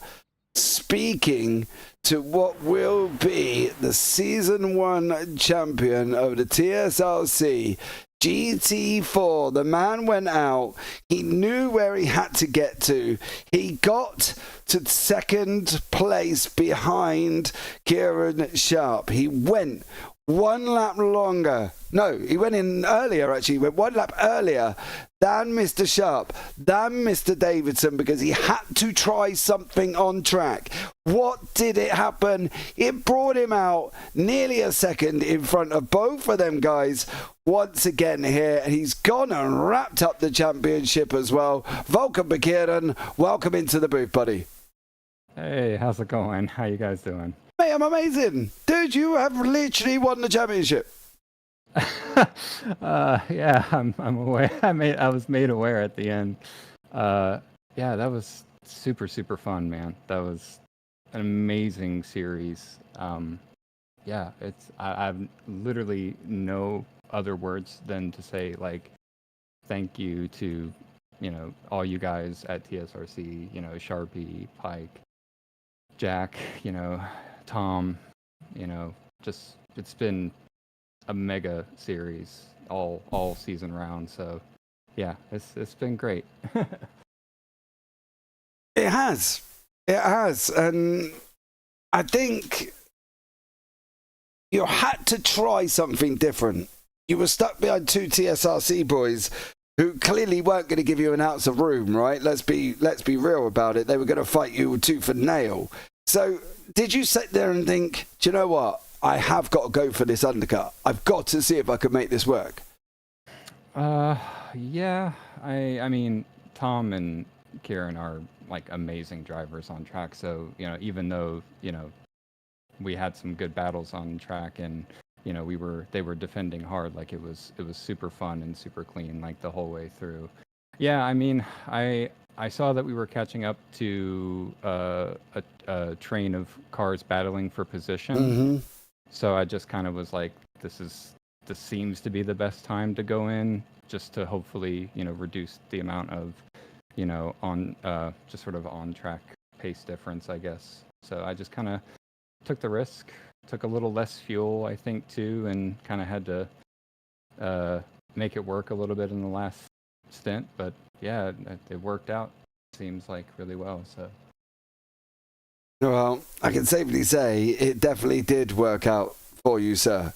speaking to what will be the Season 1 champion of the TSRC GT4. The man went out. He knew where he had to get to. He got to second place behind Kieran Sharp. He went one lap longer. No, he went in earlier, actually. He went one lap earlier than Mr. Sharp, than Mr. Davidson, because he had to try something on track. What did it happen? It brought him out nearly a second in front of both of them guys. Once again here, he's gone and wrapped up the championship as well. Volkan Bakirin, welcome into the booth, buddy. Hey, how's it going? How you guys doing? Mate, I'm amazing. Dude, you have literally won the championship. Yeah, I'm aware. I was made aware at the end. Yeah, that was super fun, man. That was an amazing series. Yeah, I've literally no other words than to say, like, thank you to, all you guys at TSRC, Sharpie, Pike, Jack, Tom, just, it's been a mega series all season round. So yeah, it's been great. It has. And I think you had to try something different. You were stuck behind two TSRC boys who clearly weren't going to give you an ounce of room, right? Let's be real about it. They were going to fight you tooth and nail. So did you sit there and think, do you know what? I have got to go for this undercut. I've got to see if I can make this work. Yeah. I mean, Tom and Kieran are like amazing drivers on track. So, even though, we had some good battles on track and, they were defending hard. Like it was super fun and super clean, like the whole way through. Yeah. I mean, I saw that we were catching up to a train of cars battling for position. Mm-hmm. So I just kind of was like, this seems to be the best time to go in, just to hopefully, reduce the amount of, just sort of on track pace difference, I guess. So I just kind of took the risk, took a little less fuel, I think, too, and kind of had to make it work a little bit in the last stint. But yeah, it worked out, seems like, really well. So. Well, I can safely say it definitely did work out for you, sir.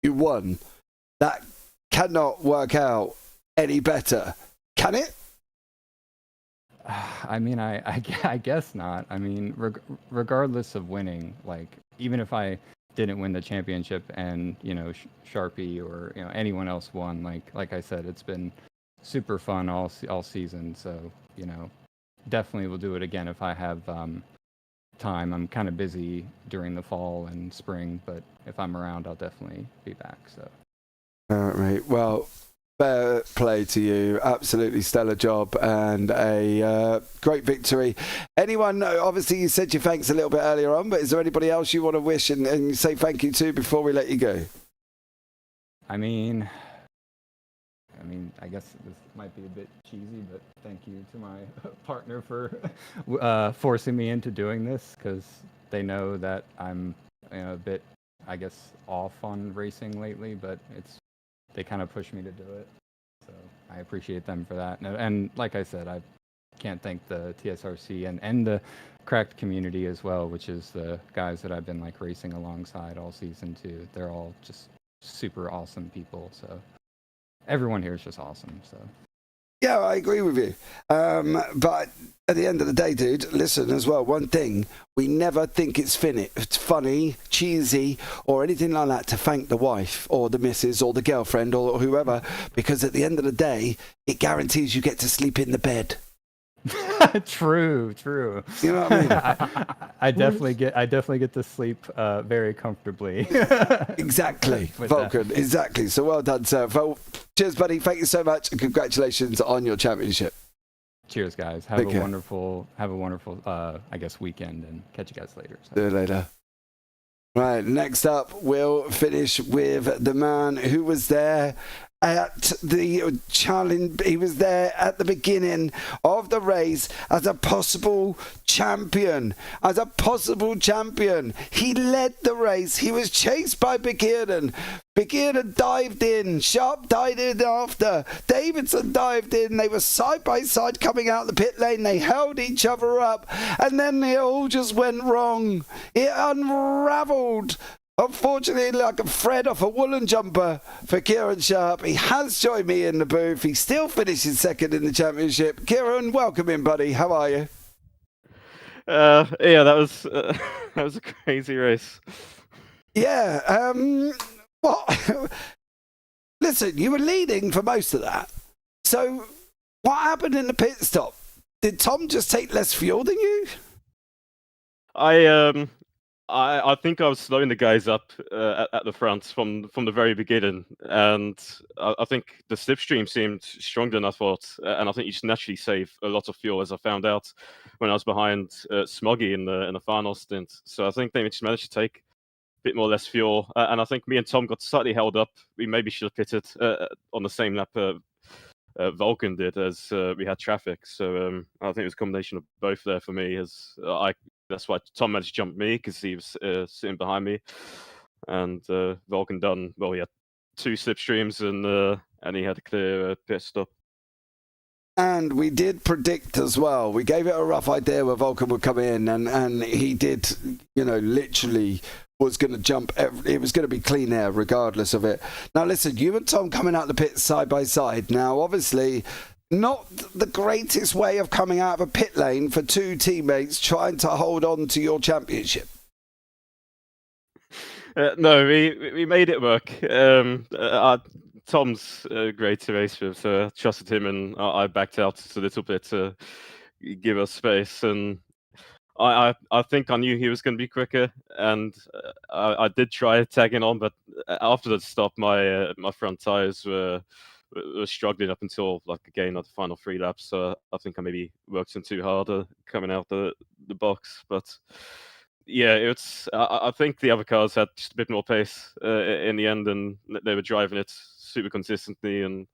You won. That cannot work out any better, can it? I mean, I guess not. I mean, regardless of winning, like, even if I didn't win the championship and, Sharpie or, anyone else won, like I said, it's been super fun all season. So, definitely will do it again if I have time. I'm kind of busy during the fall and spring, but if I'm around, I'll definitely be back. So all right, mate. Well, fair play to you. Absolutely stellar job and a great victory. Anyone, obviously you said your thanks a little bit earlier on, but is there anybody else you want to wish and say thank you to before we let you go? I mean, I guess this might be a bit cheesy, but thank you to my partner for forcing me into doing this, because they know that I'm a bit, I guess, off on racing lately, but they kind of push me to do it. So I appreciate them for that. And like I said, I can't thank the TSRC and the Cracked community as well, which is the guys that I've been like racing alongside all season too. They're all just super awesome people. So everyone here is just awesome. So yeah, I agree with you. But at the end of the day, dude, listen as well. One thing, we never think it's funny, cheesy, or anything like that to thank the wife or the missus or the girlfriend or whoever, because at the end of the day, it guarantees you get to sleep in the bed. True. You know what I mean? I definitely get to sleep very comfortably. Exactly, With Vulcan. Exactly. So well done, sir. Cheers, buddy. Thank you so much, and congratulations on your championship. Cheers, guys. Have a wonderful, I guess, weekend, and catch you guys later. So. See you later. Right, next up, we'll finish with the man who was there at the challenge. He was there at the beginning of the race as a possible champion. He led the race. He was chased by Begierden. Begierden dived in. Sharp dived in after. Davidson dived in. They were side by side coming out the pit lane. They held each other up. And then it all just went wrong. It unraveled. Unfortunately, like a thread off a woolen jumper for Kieran Sharp. He has joined me in the booth. He still finishes second in the championship. Kieran, welcome in, buddy. How are you? Yeah, that was a crazy race. Yeah. What? Listen, you were leading for most of that. So, what happened in the pit stop? Did Tom just take less fuel than you? I think I was slowing the guys up at the front from the very beginning, and I think the slipstream seemed stronger than I thought, and I think you just naturally save a lot of fuel, as I found out when I was behind Smoggy in the final stint. So I think they just managed to take a bit more less fuel, and I think me and Tom got slightly held up. We maybe should have pitted on the same lap Vulcan did, as we had traffic. So I think it was a combination of both there for me, as that's why Tom managed to jump me, because he was sitting behind me, and Vulcan done well. He had 2 slipstreams, and he had a clear pit stop. And we did predict as well. We gave it a rough idea where Vulcan would come in, and he did, literally was going to jump. It was going to be clean air regardless of it. Now listen, you and Tom coming out the pit side by side. Now obviously, not the greatest way of coming out of a pit lane for 2 teammates trying to hold on to your championship. No, we made it work. Tom's great to race with, so I trusted him, and I backed out just a little bit to give us space. And I think I knew he was going to be quicker, and I did try tagging on, but after the stop, my front tires were struggling up until again the final 3 laps. So I think I maybe worked them too hard coming out the box. But yeah, I think the other cars had just a bit more pace in the end, and they were driving it super consistently. And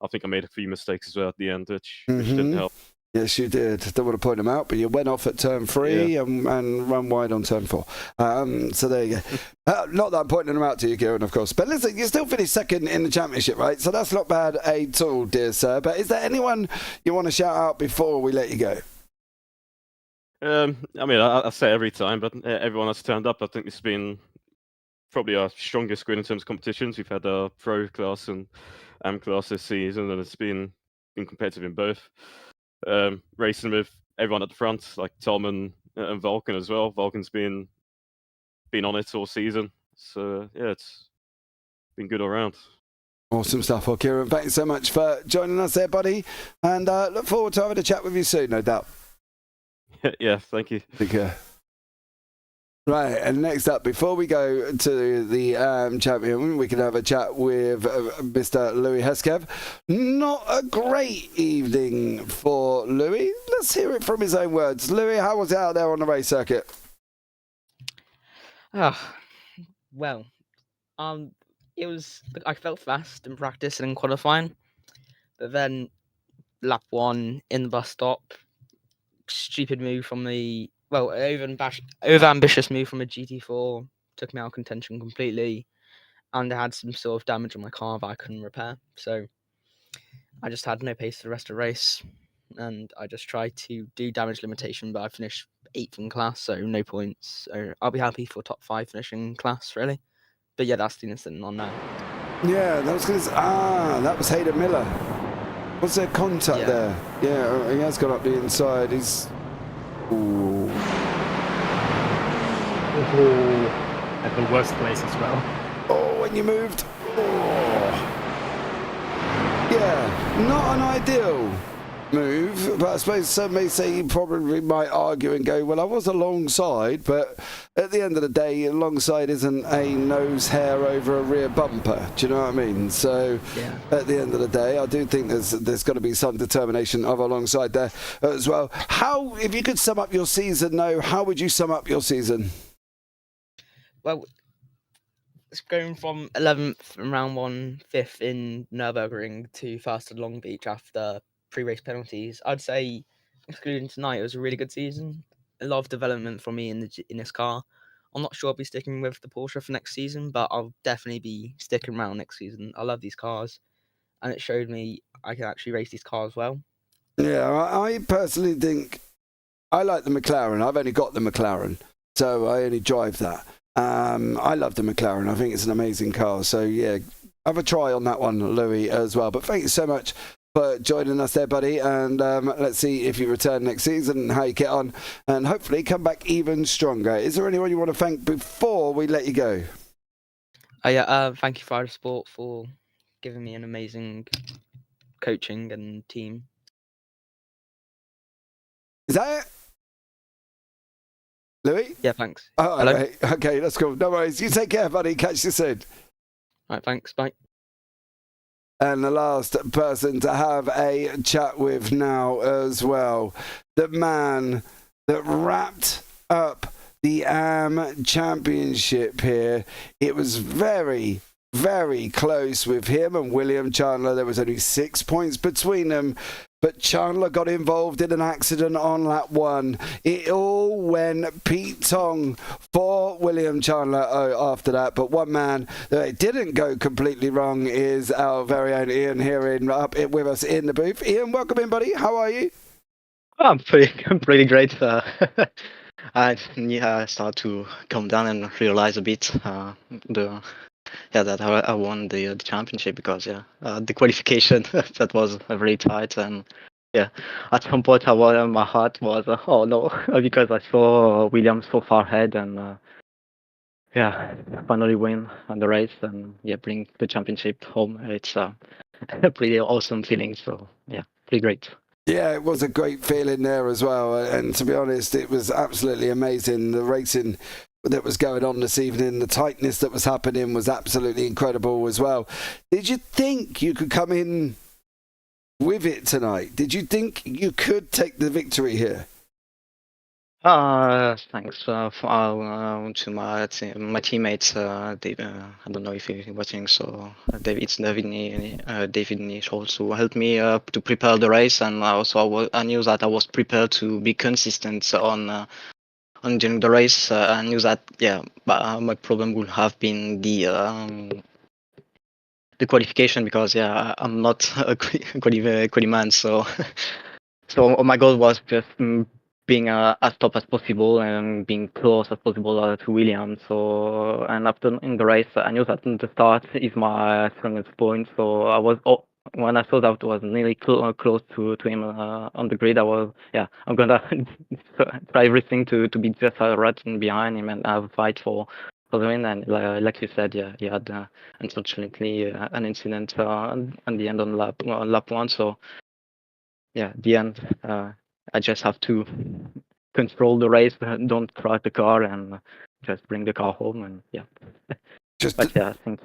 I think I made a few mistakes as well at the end, which didn't help. Yes, you did. Don't want to point them out, but you went off at turn 3 and run wide on turn 4. So there you go. Not that I'm pointing them out to you, Kieran, of course. But listen, you still finished second in the championship, right? So that's not bad at all, dear sir. But is there anyone you want to shout out before we let you go? I mean, I say every time, but everyone has turned up. I think this has been probably our strongest grid in terms of competitions. We've had our pro class and AM class this season, and it's been competitive in both. Racing with everyone at the front, like Tom and Vulcan as well. Vulcan's been on it all season, so yeah, it's been good all around. Awesome stuff. Well, Kieran, thanks so much for joining us there, buddy, and look forward to having a chat with you soon, no doubt. Yeah, thank you. Take care. Right, and next up, before we go to the champion, we can have a chat with Mr. Louis Heskev. Not a great evening for Louis. Let's hear it from his own words. Louis, how was it out there on the race circuit? Well, it was. I felt fast in practice and in qualifying, but then lap 1 in the bus stop, stupid move from the. Well, over-ambitious move from a GT4 took me out of contention completely, and I had some sort of damage on my car that I couldn't repair. So I just had no pace for the rest of the race, and I just tried to do damage limitation, but I finished 8th in class, so no points. So I'll be happy for top 5 finishing in class, really. But yeah, that's the incident on now. Yeah, that was Hayden Miller. Was there contact there? Yeah, he has gone up the inside. He's... Ooh. At the worst place as well. Oh, when you moved. Oh. Yeah, not an ideal. move, but I suppose some may say you probably might argue and go, well, I was alongside, but at the end of the day, alongside isn't a nose hair over a rear bumper. Do you know what I mean? So Yeah. at the end of the day, I do think there's got to be some determination of alongside there as well. How, if you could sum up your season, though, how would you sum up your season? Well, it's going from 11th in round 1, 5th in Nürburgring to first at Long Beach after pre-race penalties. I'd say, excluding tonight, it was a really good season. A lot of development for me in this car. I'm not sure I'll be sticking with the Porsche for next season, but I'll definitely be sticking around next season. I love these cars, and it showed me I can actually race these cars well. Yeah, I personally think I like the McLaren. I've only got the McLaren, so I only drive that. I love the McLaren. I think it's an amazing car. So, yeah, have a try on that one, Louis, as well. But thank you so much for joining us there, buddy. And let's see if you return next season and how you get on. And hopefully come back even stronger. Is there anyone you want to thank before we let you go? Thank you, Fire Sport, for giving me an amazing coaching and team. Is that it? Louis? Yeah, thanks. Oh, Hello? right. Okay, that's cool. No worries. You take care, buddy. Catch you soon. All right, thanks. Bye. And the last person to have a chat with now as well, the man that wrapped up the AM Championship here. It was very, very close with him and William Chandler. There was only 6 points between them, but Chandler got involved in an accident on lap 1. It all went Pete Tong for William Chandler after that, but one man that it didn't go completely wrong is our very own Ian here with us in the booth. Ian, welcome in, buddy. How are you? Oh, I'm pretty great. I start to calm down and realize a bit that I won the championship because the qualification that was very tight, and at some point my heart was oh no, because I saw Williams so far ahead, and finally win on the race and bring the championship home. It's a pretty awesome feeling. So pretty great. Yeah, it was a great feeling there as well. And to be honest, it was absolutely amazing. The racing that was going on this evening, the tightness that was happening was absolutely incredible as well. Did you think you could come in with it tonight? Did you think you could take the victory here? Thanks to my teammates. Dave, I don't know if you're watching. So David Nish also helped me to prepare the race, and also I knew that I was prepared to be consistent on during the race. I knew that my problem would have been the qualification, because I'm not a quali man. So my goal was just being as top as possible and being close as possible to William. So, and after in the race, I knew that the start is my strongest point. So I was when I saw that I was nearly close to him on the grid, I was I'm gonna try everything to be just right behind him and have a fight for the win. And like you said, he had unfortunately an incident at the end on lap 1. So the end. I just have to control the race, don't crash the car, and just bring the car home. And but I think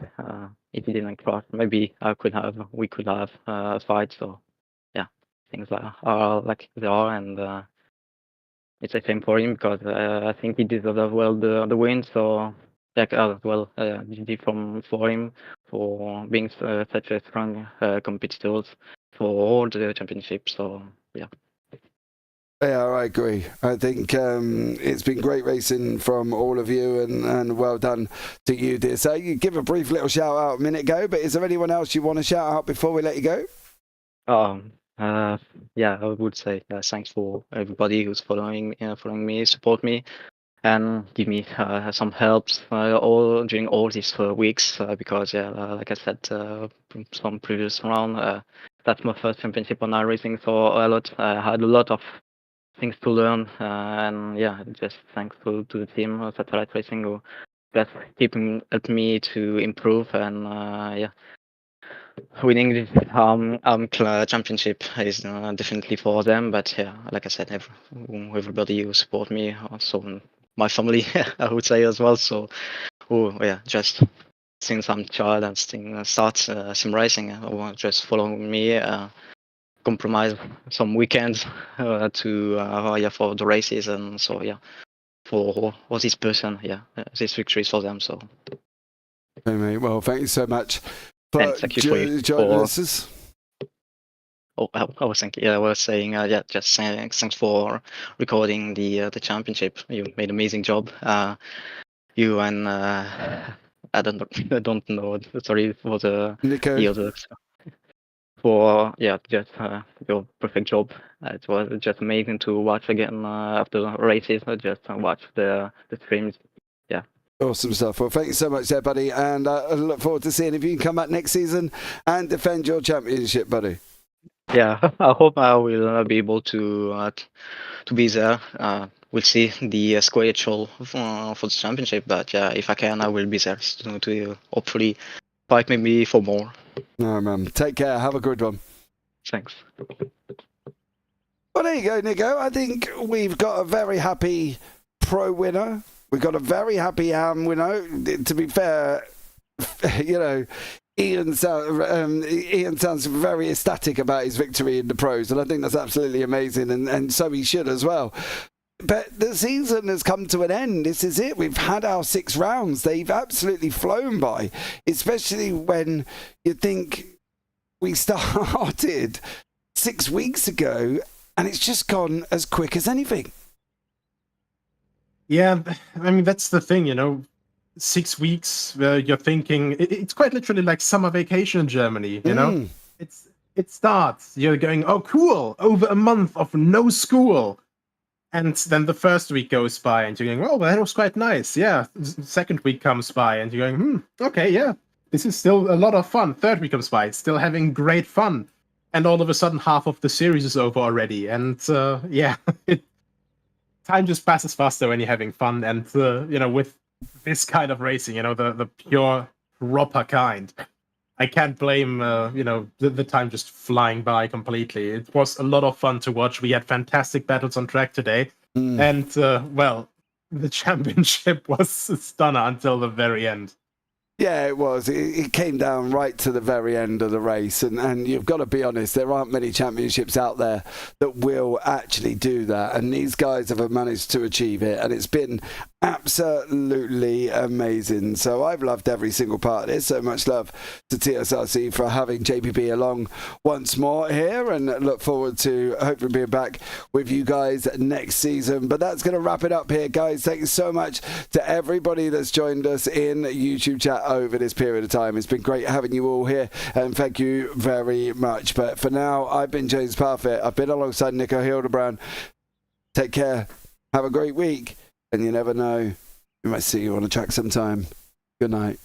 if he didn't crash, maybe we could have a fight. So things are like they are, and it's a shame for him because I think he deserves as well the win. So GT for him for being such a strong competitor for all the championships. So Yeah, I agree. I think it's been great racing from all of you, and well done to you, dear. So you give a brief little shout out a minute ago, but is there anyone else you want to shout out before we let you go? I would say thanks for everybody who's following me, support me, and give me some helps during all these weeks because like I said some previous round, that's my first championship on iRacing, so I had a lot of things to learn, and just thanks to the team Satellite Racing who just helping me to improve, and winning the championship is definitely for them. But yeah, like I said, everybody who support me, also my family, I would say as well. So, just since I'm child and start sim racing, just follow me. Compromise some weekends for the races, and so for this person, this victory is for them. So. Okay, mate. Well, thank you so much for And thank you for joining us. I was thinking, I was saying, just saying thanks for recording the championship. You made an amazing job. You and I don't know. Sorry for the Nico. others. For just your perfect job. It was just amazing to watch again after the races. Just watch the streams. Yeah. Awesome stuff. Well, thank you so much there, buddy. And I look forward to seeing if you can come back next season and defend your championship, buddy. Yeah, I hope I will be able to be there. We'll see the schedule for the championship, but if I can, I will be there to hopefully fight maybe for more. No, man. Take care. Have a good one. Thanks. Well, there you go, Nico. I think we've got a very happy pro winner. We've got a very happy AM winner. To be fair, you know, Ian sounds very ecstatic about his victory in the pros, and I think that's absolutely amazing, and so he should as well. But the season has come to an end. This is it. We've had our 6 rounds. They've absolutely flown by, especially when you think we started 6 weeks ago, and it's just gone as quick as anything. Yeah, I mean, that's the thing, you know. 6 weeks, you're thinking, it's quite literally like summer vacation in Germany, you know? It starts, you're going, oh, cool, over a month of no school. And then the first week goes by, and you're going, oh, well, that was quite nice. Yeah, second week comes by, and you're going, okay, yeah, this is still a lot of fun. Third week comes by, still having great fun. And all of a sudden, half of the series is over already. And time just passes faster when you're having fun. And, you know, with this kind of racing, you know, the pure, proper kind, I can't blame, you know, the time just flying by completely. It was a lot of fun to watch. We had fantastic battles on track today. And, well, the championship was a stunner until the very end. Yeah, it was. It came down right to the very end of the race. And you've got to be honest, there aren't many championships out there that will actually do that. And these guys have managed to achieve it. And it's been absolutely amazing. So I've loved every single part of this. So much love to TSRC for having JPB along once more here. And look forward to hopefully being back with you guys next season. But that's going to wrap it up here, guys. Thank you so much to everybody that's joined us in YouTube chat over this period of time. It's been great having you all here, and thank you very much. But for now, I've been James Parfitt. I've been alongside Nicolas Hillebrand. Take care. Have a great week. And you never know, we might see you on a track sometime. Good night.